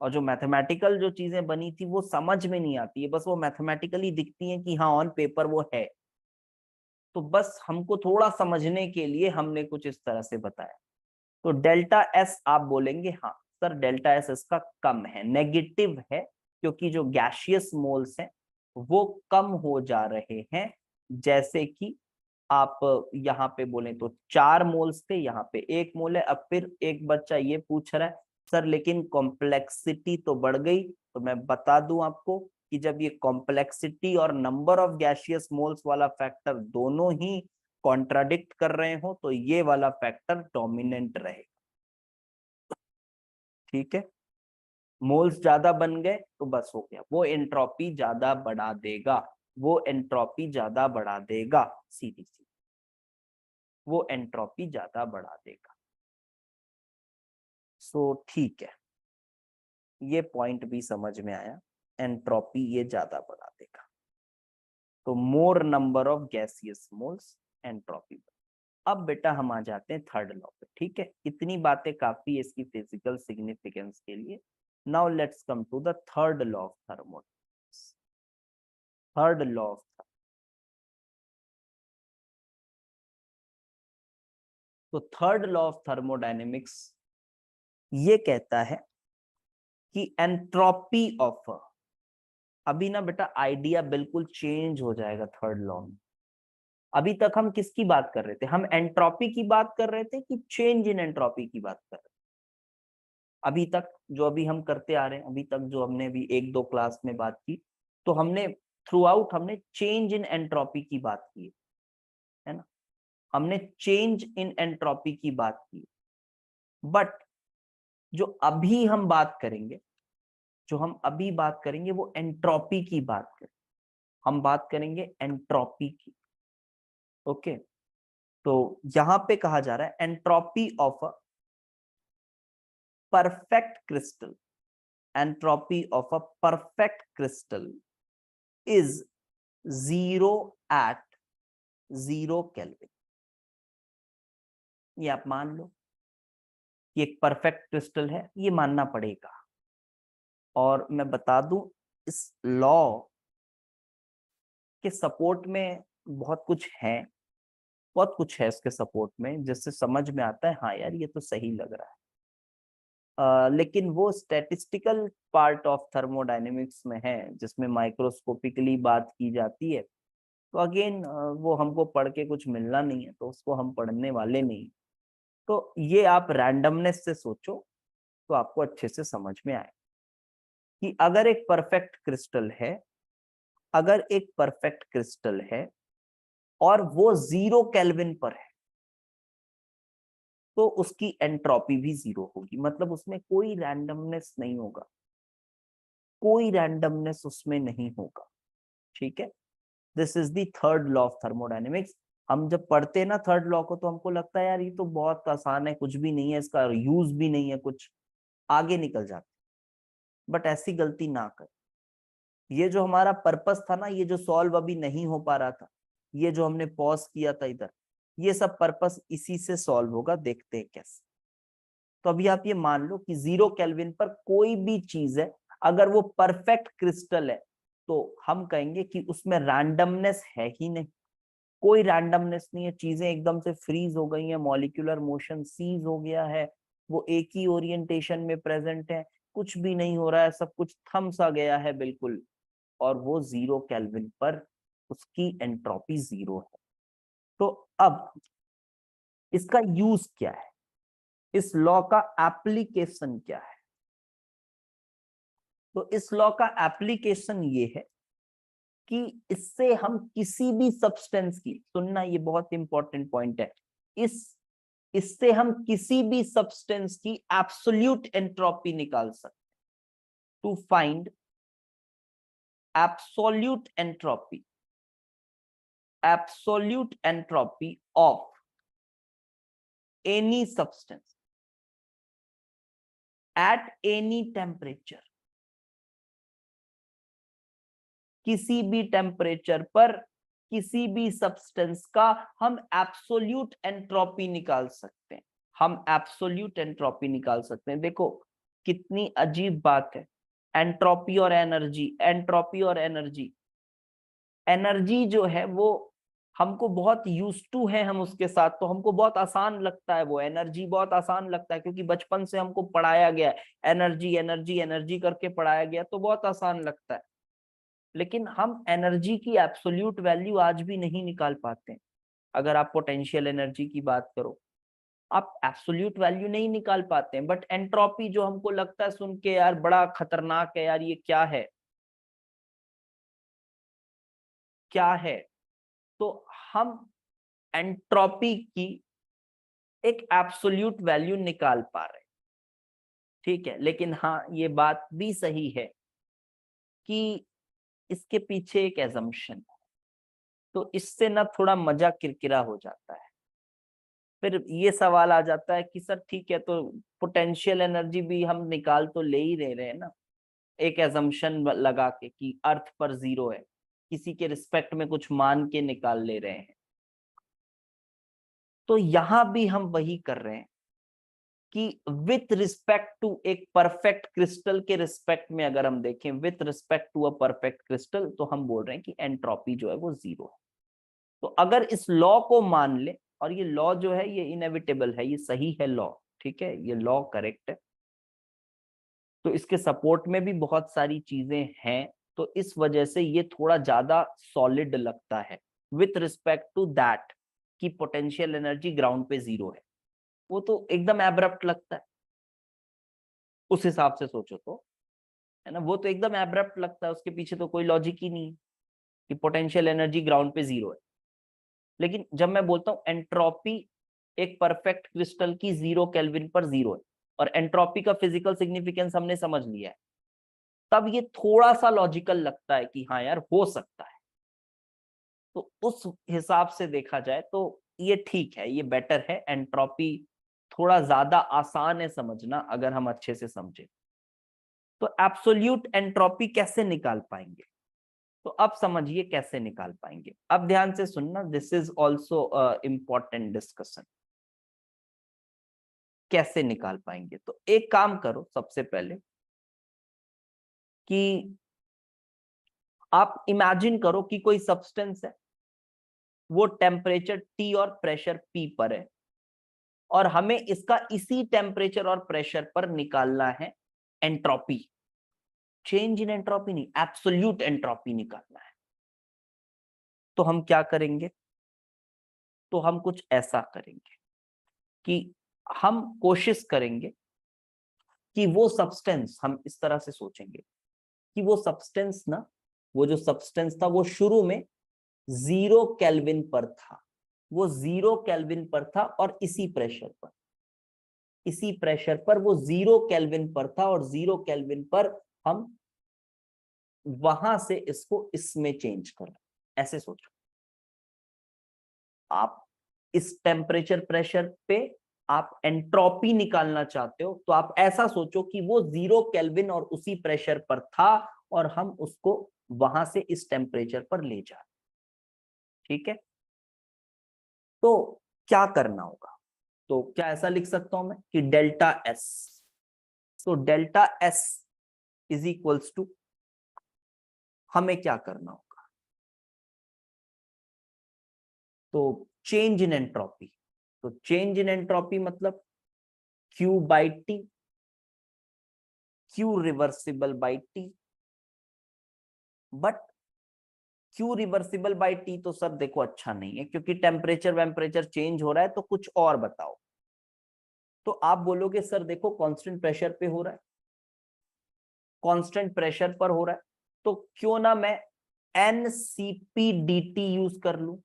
और जो मैथमेटिकल जो चीजें बनी थी वो समझ में नहीं आती है, बस वो मैथमेटिकली दिखती हैं कि हाँ ऑन पेपर वो है, तो बस हमको थोड़ा समझने के लिए हमने कुछ इस तरह से बताया। तो डेल्टा एस आप बोलेंगे हाँ सर डेल्टा एस इसका कम है, नेगेटिव है, क्योंकि जो गैसियस मोल्स हैं वो कम हो जा रहे हैं। जैसे कि आप यहाँ पे बोले तो 4 मोल्स थे, यहाँ पे 1 मोल है। अब फिर एक बच्चा ये पूछ रहा है सर लेकिन कॉम्प्लेक्सिटी तो बढ़ गई, तो मैं बता दूं आपको कि जब ये कॉम्प्लेक्सिटी और नंबर ऑफ गैसियस मोल्स वाला फैक्टर दोनों ही कॉन्ट्राडिक्ट कर रहे हो तो ये वाला फैक्टर डोमिनेंट रहेगा, ठीक है। मोल्स ज्यादा बन गए तो बस हो गया, वो एंट्रोपी ज्यादा बढ़ा देगा, वो एंट्रोपी ज्यादा बढ़ा देगा, सीधी सी वो एंट्रोपी ज्यादा बढ़ा देगा। सो ठीक है, ये पॉइंट भी समझ में आया, एंट्रोपी ये ज्यादा बढ़ा देगा। तो मोर number of gaseous moles, entropy. अब बेटा हम आ जाते हैं थर्ड लॉ पे, ठीक है। इतनी बातें काफी है इसकी फिजिकल सिग्निफिकेंस के लिए। Now let's come to the third law of thermodynamics. Third law of, तो थर्ड लॉ ऑफ थर्मोडायनेमिक्स ये कहता है कि एंट्रोपी ऑफ, अभी ना बेटा आइडिया बिल्कुल चेंज हो जाएगा थर्ड लॉ में। अभी तक हम किसकी बात कर रहे थे, हम एंट्रोपी की बात कर रहे थे कि चेंज इन एंट्रोपी की बात कर रहे थे। अभी तक जो अभी हम करते आ रहे हैं, अभी तक जो हमने अभी 1-2 क्लास में बात की, तो हमने थ्रू आउट हमने चेंज इन एंट्रोपी की बात की है ना, हमने चेंज इन एंट्रोपी की बात की। बट जो अभी हम बात करेंगे, जो हम अभी बात करेंगे वो एंट्रोपी की बात करें, हम बात करेंगे एंट्रोपी की, ओके। तो यहां पे कहा जा रहा है entropy of a perfect crystal, entropy of a perfect crystal is 0 at 0 Kelvin। ये आप मान लो कि एक परफेक्ट क्रिस्टल है, ये मानना पड़ेगा। और मैं बता दूं इस लॉ के सपोर्ट में बहुत कुछ है, बहुत कुछ है इसके सपोर्ट में, जिससे समझ में आता है हाँ यार ये तो सही लग रहा है। लेकिन वो स्टैटिस्टिकल पार्ट ऑफ थर्मोडायनेमिक्स में है जिसमें माइक्रोस्कोपिकली बात की जाती है। तो अगेन वो हमको पढ़ के कुछ मिलना नहीं है, तो उसको हम पढ़ने वाले नहीं। तो ये आप रैंडमनेस से सोचो तो आपको अच्छे से समझ में आए कि अगर एक परफेक्ट क्रिस्टल है, अगर एक परफेक्ट क्रिस्टल है और वो 0 केल्विन पर है, तो उसकी एंट्रोपी भी 0 होगी, मतलब उसमें कोई रैंडमनेस नहीं होगा, कोई रैंडमनेस उसमें नहीं होगा, ठीक है। This is the third law of thermodynamics. हम जब पढ़ते हैं ना थर्ड लॉ को तो हमको लगता है यार ये तो बहुत आसान है, कुछ भी नहीं है, इसका यूज भी नहीं है, कुछ आगे निकल जाते, बट ऐसी गलती ना कर। ये जो हमारा पर्पस था ना, ये जो सॉल्व अभी नहीं हो पा रहा था, ये जो हमने पॉज किया था इधर, ये सब पर्पस इसी से सॉल्व होगा, देखते हैं कैसे। तो अभी आप ये मान लो कि 0 केल्विन पर कोई भी चीज है, अगर वो परफेक्ट क्रिस्टल है तो हम कहेंगे कि उसमें रैंडमनेस है ही नहीं, कोई रैंडमनेस नहीं है, चीजें एकदम से फ्रीज हो गई हैं, मॉलिक्यूलर मोशन सीज हो गया है, वो एक ही ओरिएंटेशन में प्रेजेंट है, कुछ भी नहीं हो रहा है, सब कुछ थम सा गया है बिल्कुल, और वो 0 केल्विन पर उसकी एंट्रोपी 0 है। तो अब इसका यूज क्या है, इस लॉ का एप्लीकेशन क्या है? तो इस लॉ का एप्लीकेशन ये है कि इससे हम किसी भी सब्सटेंस की, सुनना ये बहुत इंपॉर्टेंट पॉइंट है, इससे हम किसी भी सब्सटेंस की एब्सोल्यूट एंट्रोपी निकाल सकते, to find absolute entropy of any substance at any temperature, किसी भी टेम्परेचर पर किसी भी सब्सटेंस का हम एब्सोल्यूट एंट्रोपी निकाल सकते हैं, हम एब्सोल्यूट एंट्रोपी निकाल सकते हैं। देखो कितनी अजीब बात है, एंट्रोपी और एनर्जी, एंट्रोपी और एनर्जी। एनर्जी जो है वो हमको बहुत यूज टू है हम उसके साथ, तो हमको बहुत आसान लगता है, वो एनर्जी बहुत आसान लगता है क्योंकि बचपन से हमको पढ़ाया गया है, एनर्जी एनर्जी एनर्जी करके पढ़ाया गया, तो बहुत आसान लगता है। लेकिन हम एनर्जी की एब्सोल्यूट वैल्यू आज भी नहीं निकाल पाते। अगर आप पोटेंशियल एनर्जी की बात करो, आप एब्सोल्यूट वैल्यू नहीं निकाल पाते हैं, बट एंट्रोपी जो हमको लगता है सुन के यार बड़ा खतरनाक है, यार ये क्या है, क्या है, तो हम एंट्रोपी की एक एब्सोल्यूट वैल्यू निकाल पा रहे हैं। ठीक है, लेकिन हाँ ये बात भी सही है कि इसके पीछे एक एजम्पशन है, तो इससे ना थोड़ा मजा किरकिरा हो जाता है। फिर ये सवाल आ जाता है कि सर ठीक है, तो पोटेंशियल एनर्जी भी हम निकाल तो ले ही रहे हैं ना, एक एजम्पशन लगा के कि अर्थ पर 0 है, किसी के रिस्पेक्ट में कुछ मान के निकाल ले रहे हैं। तो यहां भी हम वही कर रहे हैं कि विथ रिस्पेक्ट टू एक परफेक्ट क्रिस्टल के रिस्पेक्ट में अगर हम देखें, with respect to a perfect crystal, तो हम बोल रहे हैं कि एंट्रोपी जो है वो 0 है। तो अगर इस लॉ को मान ले, और ये लॉ जो है ये इनएविटेबल है, ये सही है लॉ, ठीक है, ये लॉ करेक्ट है, तो इसके सपोर्ट में भी बहुत सारी चीजें हैं, तो इस वजह से ये थोड़ा ज्यादा सॉलिड लगता है विथ रिस्पेक्ट टू दैट कि पोटेंशियल एनर्जी ग्राउंड पे 0 है। वो तो एकदम एब्रप्ट लगता है उस हिसाब से सोचो तो, है ना, वो तो एकदम एब्रप्ट लगता है, उसके पीछे तो कोई लॉजिक ही नहीं है कि पोटेंशियल एनर्जी ग्राउंड पे 0 है। लेकिन जब मैं बोलता हूं एंट्रोपी एक परफेक्ट क्रिस्टल की 0 केल्विन पर 0 है, और एंट्रोपी का फिजिकल सिग्निफिकेंस हमने समझ लिया है, तब ये थोड़ा सा लॉजिकल लगता है कि हाँ यार हो सकता है। तो उस हिसाब से देखा जाए तो ये ठीक है, ये बेटर है, एंट्रोपी थोड़ा ज्यादा आसान है समझना अगर हम अच्छे से समझे। तो एब्सोल्यूट एंट्रोपी कैसे निकाल पाएंगे, तो अब समझिए कैसे निकाल पाएंगे। अब ध्यान से सुनना, this is also important discussion. कैसे निकाल पाएंगे, तो एक काम करो सबसे पहले कि आप इमेजिन करो कि कोई सब्सटेंस है, वो टेम्परेचर T और प्रेशर P पर है, और हमें इसका इसी टेम्परेचर और प्रेशर पर निकालना है एंट्रोपी। चेंज इन एंट्रोपी नहीं, एब्सोल्यूट एंट्रोपी निकालना है। तो हम क्या करेंगे, तो हम कुछ ऐसा करेंगे कि हम कोशिश करेंगे कि वो सब्सटेंस, हम इस तरह से सोचेंगे कि वो सब्सटेंस ना, वो जो सब्सटेंस था वो शुरू में 0 केल्विन पर था, वो 0 केल्विन पर था, और इसी प्रेशर पर वो 0 केल्विन पर था, और 0 केल्विन पर हम वहां से इसको इसमें चेंज कर रहे हैं। ऐसे सोचो, आप इस टेम्परेचर प्रेशर पे आप एंट्रोपी निकालना चाहते हो, तो आप ऐसा सोचो कि वो 0 केल्विन और उसी प्रेशर पर था, और हम उसको वहां से इस टेम्परेचर पर ले जा रहे। ठीक है, तो क्या करना होगा, तो क्या ऐसा लिख सकता हूं मैं कि डेल्टा एस, तो delta S is equals to, हमें क्या करना होगा, तो चेंज इन एंट्रोपी, तो चेंज इन एंट्रोपी मतलब Q बाई टी, Q reversible by T। But Q reversible by T तो सर देखो अच्छा नहीं है, क्योंकि टेम्परेचर वेम्परेचर चेंज हो रहा है, तो कुछ और बताओ। तो आप बोलोगे सर देखो कांस्टेंट प्रेशर पे हो रहा है, कांस्टेंट प्रेशर पर हो रहा है, तो क्यों ना मैं NCPDT यूज कर लूं,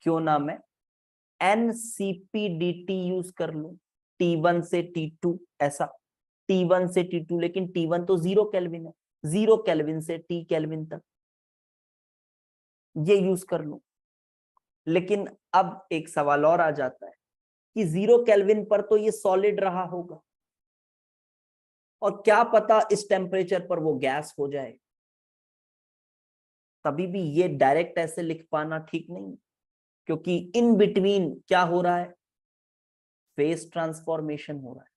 क्यों ना मैं NCPDT यूज कर लूं, T1 से T2 ऐसा, T1 से T2, लेकिन T1 तो 0 केल्विन है, 0 केल्विन से T केल्विन तक ये यूज कर लूं। लेकिन अब एक सवाल और आ जाता है कि 0 केल्विन पर तो ये सॉलिड रहा होगा, और क्या पता इस टेम्परेचर पर वो गैस हो जाए। तभी भी ये डायरेक्ट ऐसे लिख पाना ठीक नहीं, क्योंकि इन बिटवीन क्या हो रहा है, फेस ट्रांसफॉर्मेशन हो रहा है,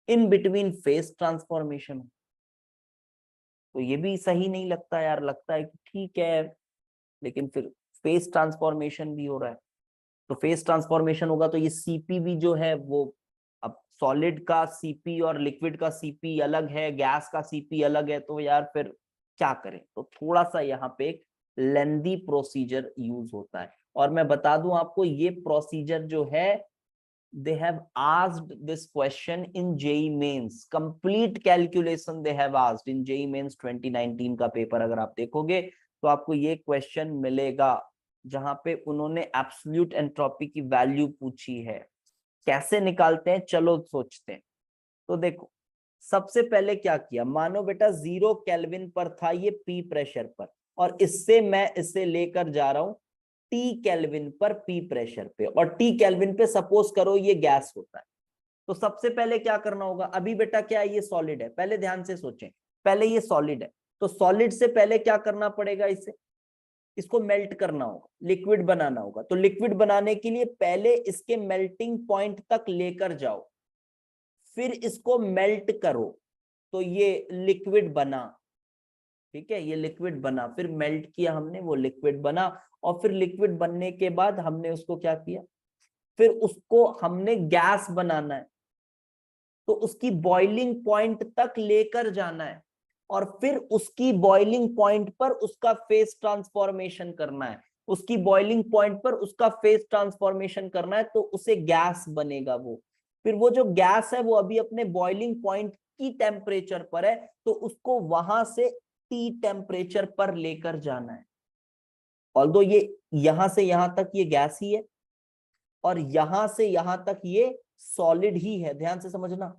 इन बिटवीन फेस ट्रांसफॉर्मेशन। तो ये भी सही नहीं लगता यार, लगता है कि ठीक है, लेकिन फिर फेस ट्रांसफॉर्मेशन भी हो रहा है। तो फेस ट्रांसफॉर्मेशन होगा तो ये सीपी भी जो है वो, अब सॉलिड का सीपी और लिक्विड का सीपी अलग है, गैस का सीपी अलग है, तो यार फिर क्या करें। तो थोड़ा सा यहाँ पे एक लेंदी प्रोसीजर यूज होता है। और मैं बता दूं आपको, ये प्रोसीजर जो है, they have asked this question in JEE Mains, complete calculation they have asked in JEE Mains 2019 का पेपर अगर आप देखोगे तो आपको ये क्वेश्चन मिलेगा, जहां पे उन्होंने एब्सोल्यूट एंट्रोपी की वैल्यू पूछी है। कैसे निकालते हैं, चलो सोचते हैं। तो देखो, सबसे पहले क्या किया, मानो बेटा 0 केल्विन पर था ये P प्रेशर पर, और इससे मैं इसे लेकर जा रहा हूं T केल्विन पर P प्रेशर पे, और T केल्विन पे सपोज करो ये गैस होता है। तो सबसे पहले क्या करना होगा, अभी बेटा क्या है, ये सॉलिड है, पहले ध्यान से सोचें, पहले ये सॉलिड है, तो सॉलिड से पहले क्या करना पड़ेगा, इसे, इसको मेल्ट करना होगा, लिक्विड बनाना होगा। तो लिक्विड बनाने के लिए पहले इसके मेल्टिंग पॉइंट तक लेकर जाओ, फिर इसको मेल्ट करो, तो ये लिक्विड बना। ठीक है, ये लिक्विड बना, फिर मेल्ट किया हमने, वो लिक्विड बना, और फिर लिक्विड बनने के बाद हमने उसको क्या किया, फिर उसको हमने गैस बनाना है, तो उसकी बॉइलिंग पॉइंट तक लेकर जाना है, और फिर उसकी बॉइलिंग पॉइंट पर उसका फेस ट्रांसफॉर्मेशन करना है, उसकी बॉइलिंग पॉइंट पर उसका फेस ट्रांसफॉर्मेशन करना है, तो उसे गैस बनेगा वो। फिर वो जो गैस है वो अभी अपने बॉइलिंग पॉइंट की टेम्परेचर पर है, तो उसको वहां से टी टेम्परेचर पर लेकर जाना है। ऑल्दो ये यहां से यहां तक ये गैस ही है, और यहां से यहां तक ये सॉलिड ही है, ध्यान से समझना,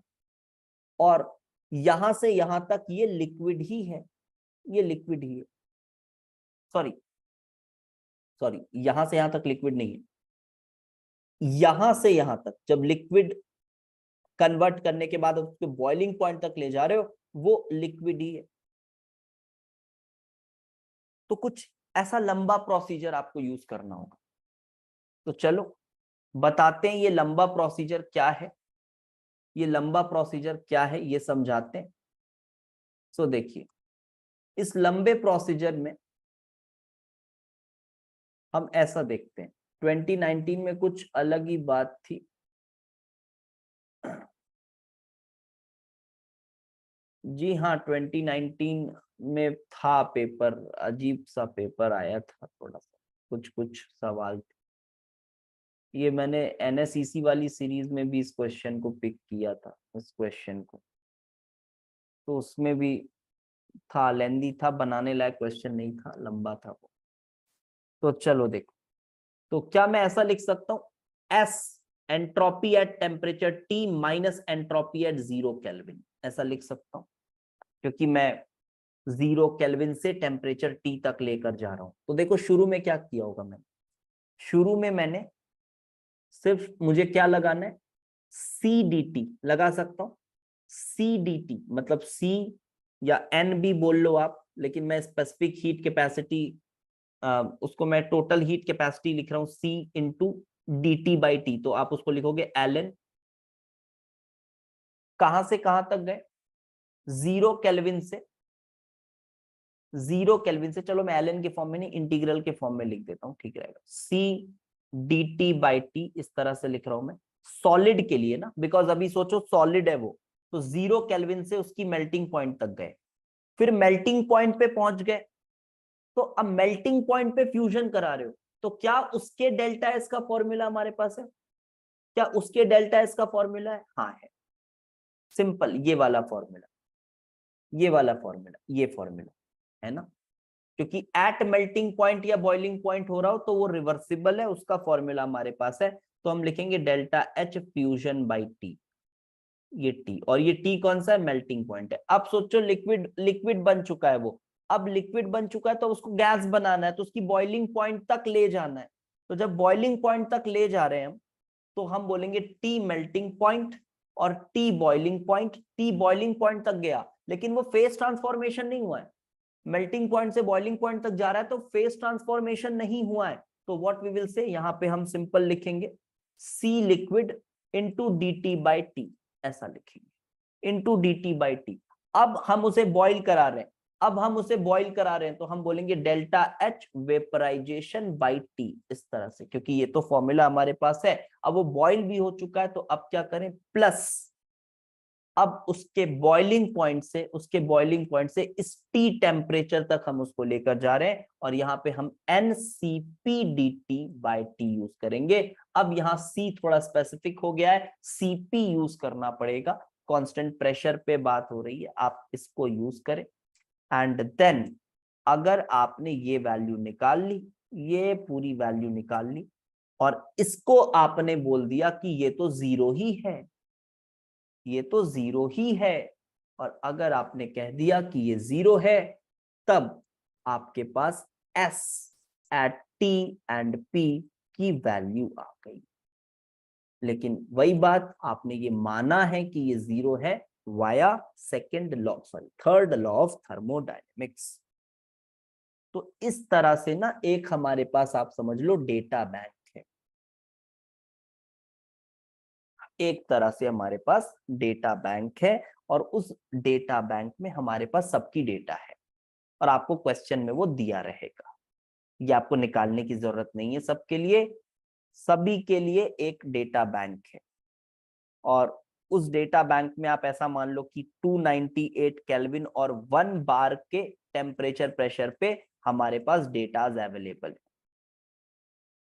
और यहां से यहां तक ये लिक्विड ही है, ये लिक्विड ही है। सॉरी सॉरी, यहां से यहां तक लिक्विड नहीं है, यहां से यहां तक जब लिक्विड कन्वर्ट करने के बाद उसके बॉइलिंग पॉइंट तक ले जा रहे हो, वो लिक्विड ही है। तो कुछ ऐसा लंबा प्रोसीजर आपको यूज करना होगा। तो चलो बताते हैं ये लंबा प्रोसीजर क्या है, ये लंबा प्रोसीजर क्या है ये समझाते हैं। सो देखिए, इस लंबे प्रोसीजर में हम ऐसा देखते हैं, 2019 में कुछ अलग ही बात थी। जी हाँ, 2019 में था पेपर, अजीब सा पेपर आया था, थोड़ा सा कुछ कुछ सवाल थे। ये मैंने NSEC वाली सीरीज में भी इस क्वेश्चन को पिक किया था, इस क्वेश्चन को, तो उसमें भी था, लेंदी था, बनाने लायक क्वेश्चन नहीं था, लंबा था वो। तो चलो देखो, तो क्या मैं ऐसा लिख सकता हूं, S entropy at temperature T minus entropy at 0 kelvin, ऐसा लिख सकता हूं, क्योंकि मैं 0 केल्विन से टेम्परेचर T तक लेकर जा रहा हूं। तो देखो शुरू में क्या किया होगा मैंने, शुरू में मैंने सिर्फ, मुझे क्या लगाना है, CDT लगा सकता हूं, CDT मतलब C या N भी बोल लो आप, लेकिन मैं स्पेसिफिक हीट कैपेसिटी, उसको मैं टोटल हीट कैपेसिटी लिख रहा हूं C into DT by T, तो आप उसको लिखोगे ln, कहां से कहां तक गए, 0 केल्विन से, 0 केल्विन से, चलो मैं ln के फॉर्म में नहीं, इंटीग्रल के फॉर्म में लिख देता हूं, ठीक रहेगा, C DT बाई T, इस तरह से लिख रहा हूं मैं, सॉलिड के लिए ना, बिकॉज अभी सोचो सॉलिड है वो, तो 0 केल्विन से उसकी मेल्टिंग पॉइंट तक गए, फिर मेल्टिंग पॉइंट पे पहुंच गए, तो अब मेल्टिंग पॉइंट पे फ्यूजन करा रहे हो, तो क्या उसके डेल्टा एस का फॉर्मूला हमारे पास है? क्या उसके डेल्टा एस का फॉर्मूला है? हाँ है, सिंपल, ये वाला फॉर्मूला, ये वाला फॉर्मूला, ये फॉर्मूला है ना, क्योंकि एट मेल्टिंग पॉइंट या बॉइलिंग पॉइंट हो रहा हो तो वो रिवर्सिबल है, उसका फॉर्मूला हमारे पास है। तो हम लिखेंगे delta H fusion by T, ये टी, और ये टी कौन सा है? मेल्टिंग पॉइंट है। अब सोचो लिक्विड, लिक्विड बन चुका है वो, अब लिक्विड बन चुका है तो उसको गैस बनाना है, तो उसकी बॉइलिंग पॉइंट तक ले जाना है। तो जब बॉइलिंग पॉइंट तक ले जा रहे हैं हम, तो हम बोलेंगे टी मेल्टिंग पॉइंट और T boiling point. T boiling point तक गया, लेकिन वो फेस ट्रांसफॉर्मेशन नहीं हुआ है, मेल्टिंग पॉइंट से बॉइलिंग पॉइंट तक जा रहा है तो फेस ट्रांसफॉर्मेशन नहीं हुआ है। तो व्हाट वी विल से, यहाँ पे हम सिंपल लिखेंगे C liquid into D T by T, ऐसा लिखेंगे, into D T by T. अब हम उसे बॉइल करा रहे हैं, अब हम उसे बॉइल करा रहे हैं, तो हम बोलेंगे delta H vaporization by T, इस तरह से, क्योंकि ये तो फॉर्मूला हमारे पास है। अब वो बॉइल भी हो चुका है, तो अब क्या करें, प्लस, अब उसके बॉइलिंग पॉइंट से, उसके बॉइलिंग पॉइंट से इस टी टेम्परेचर तक हम उसको लेकर जा रहे हैं, और यहाँ पे हम NCP/dt बाई टी यूज करेंगे। अब यहाँ C थोड़ा स्पेसिफिक हो गया है, CP यूज करना पड़ेगा, कांस्टेंट प्रेशर पे बात हो रही है, आप इसको यूज करें। एंड देन अगर आपने ये वैल्यू निकाल ली, ये पूरी वैल्यू निकाल ली, और इसको आपने बोल दिया कि ये तो जीरो ही है, ये तो जीरो ही है, और अगर आपने कह दिया कि ये जीरो है, तब आपके पास S at T and P की वैल्यू आ गई। लेकिन वही बात, आपने ये माना है कि ये जीरो है via second law, sorry third law of thermodynamics. तो इस तरह से ना एक हमारे पास आप समझ लो डेटा बैंक है, एक तरह से हमारे पास डेटा बैंक है, और उस डेटा बैंक में हमारे पास सबकी डेटा है, और आपको क्वेश्चन में वो दिया रहेगा, ये आपको निकालने की जरूरत नहीं है, सबके लिए, सभी के लिए एक डेटा बैंक है। और उस डेटा बैंक में आप ऐसा मान लो कि 298 केल्विन और 1 बार के टेम्परेचर प्रेशर पे हमारे पास डेटाज अवेलेबल है,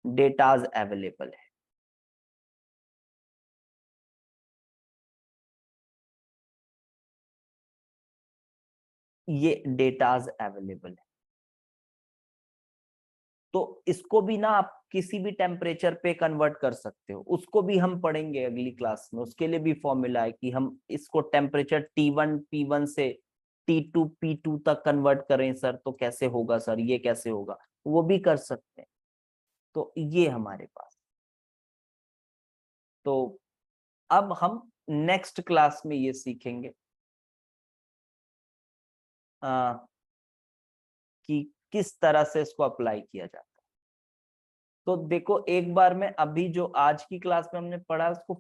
डेटाज अवेलेबल है। ये डेटाज अवेलेबल है, तो इसको भी ना आप किसी भी टेम्परेचर पे कन्वर्ट कर सकते हो, उसको भी हम पढ़ेंगे अगली क्लास में, उसके लिए भी फॉर्मूला है कि हम इसको टेम्परेचर T1 P1 से T2 P2 तक कन्वर्ट करें सर, तो कैसे होगा सर, ये कैसे होगा, वो भी कर सकते हैं। तो ये हमारे पास, तो अब हम नेक्स्ट क्लास में ये सीखेंगे कि किस तरह से इसको अप्लाई किया जाता है। तो देखो एक बार मैं अभी जो आज की क्लास में हमने पढ़ा उसको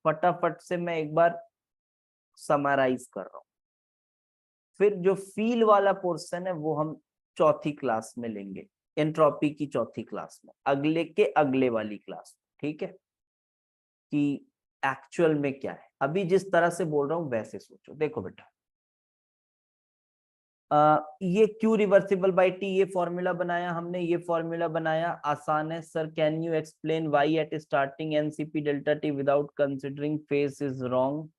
फटाफट से मैं एक बार समराइज कर रहा हूँ, फिर जो फील वाला पोर्शन है वो हम चौथी क्लास में लेंगे, एंट्रोपी की चौथी क्लास में, अगले के अगले वाली क्लास में, ठीक है, कि एक्चुअल में क्या है। अभी जिस तरह से बोल रहा हूं वैसे सोचो। देखो बेटा, ये क्यू रिवर्सिबल बाई टी, ये फॉर्मूला बनाया हमने, ये फॉर्मूला बनाया, आसान है sir, can you explain why at starting NCP delta T without considering phase is wrong?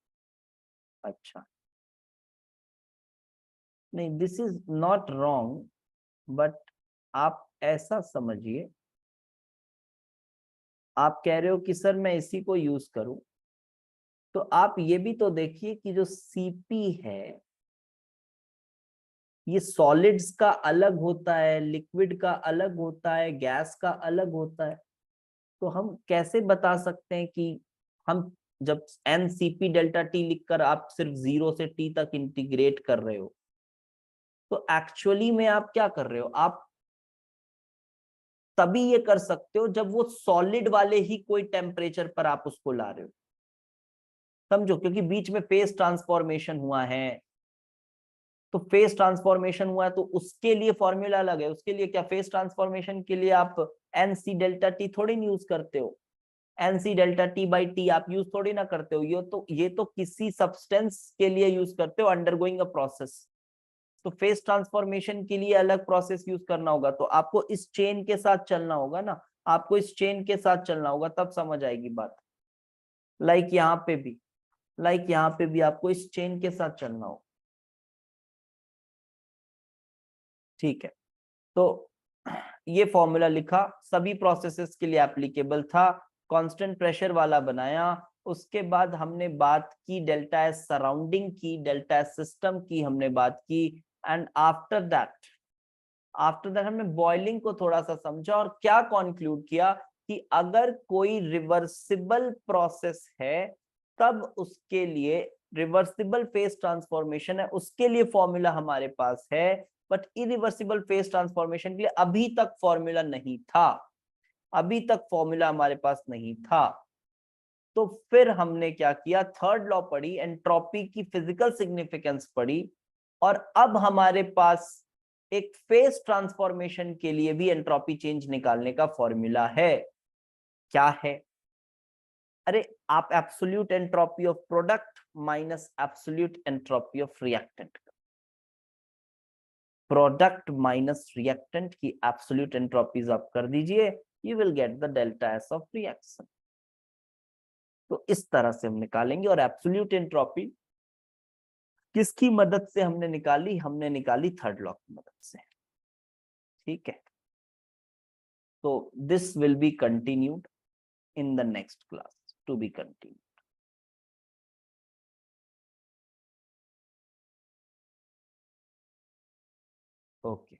अच्छा, नहीं, this is not wrong, but आप ऐसा समझिए, आप कह रहे हो कि सर मैं इसी को यूज करूं, तो आप ये भी तो देखिए कि जो सीपी है ये सॉलिड्स का अलग होता है, लिक्विड का अलग होता है, गैस का अलग होता है। तो हम कैसे बता सकते हैं कि हम जब एनसीपी डेल्टा टी लिखकर आप सिर्फ 0 से टी तक इंटीग्रेट कर रहे हो, तो एक्चुअली में आप क्या कर रहे हो, आप तभी ये कर सकते हो जब वो सॉलिड वाले ही कोई टेम्परेचर पर आप उसको ला रहे हो, समझो, क्योंकि बीच में फेस ट्रांसफॉर्मेशन हुआ है। तो फेस ट्रांसफॉर्मेशन हुआ है तो उसके लिए फॉर्मूला अलग है, उसके लिए क्या, फेस ट्रांसफॉर्मेशन के लिए आप एन सी डेल्टा टी थोड़ी यूज करते हो, NC delta T by T आप यूज थोड़ी ना करते हो, ये तो किसी सब्सटेंस के लिए यूज करते हो अंडरगोइंग अ प्रोसेस। तो फेस ट्रांसफॉर्मेशन के लिए अलग प्रोसेस यूज करना होगा, तो आपको इस चेन के साथ चलना होगा ना, आपको इस चेन के साथ चलना होगा, तब समझ आएगी बात। लाइक यहाँ पे भी, आपको इस चेन के साथ चलना होगा। ठीक है, तो ये फॉर्मूला लिखा, सभी प्रोसेसेस के लिए एप्लीकेबल था, कांस्टेंट प्रेशर वाला बनाया। उसके बाद हमने बात की डेल्टा एस सराउंडिंग की, डेल्टा एस सिस्टम की हमने बात की। एंड आफ्टर दैट हमने बॉइलिंग को थोड़ा सा समझा और क्या कॉन्क्लूड किया कि अगर कोई रिवर्सिबल प्रोसेस है तब उसके लिए, रिवर्सिबल फेस ट्रांसफॉर्मेशन है उसके लिए फॉर्मूला हमारे पास है, बट इरिवर्सिबल फेस ट्रांसफॉर्मेशन के लिए अभी तक फॉर्मूला नहीं था, अभी तक फॉर्मूला हमारे पास नहीं था। तो फिर हमने क्या किया, थर्ड लॉ पढ़ी, एंट्रोपी की फिजिकल सिग्निफिकेंस पढ़ी, और अब हमारे पास एक फेस ट्रांसफॉर्मेशन के लिए भी एंट्रोपी चेंज निकालने का फॉर्मूला है। क्या है? अरे आप absolute entropy of product minus absolute entropy of reactant, product minus reactant की एब्सोल्यूट एंट्रोपीज आप कर दीजिए, you will get the delta S of reaction. तो इस तरह से हम निकालेंगे, और एब्सोल्यूट एंट्रोपी किसकी मदद से हमने निकाली? हमने निकाली थर्ड लॉ की मदद से। ठीक है, तो this will be continued in the next class, to be continued. Okay.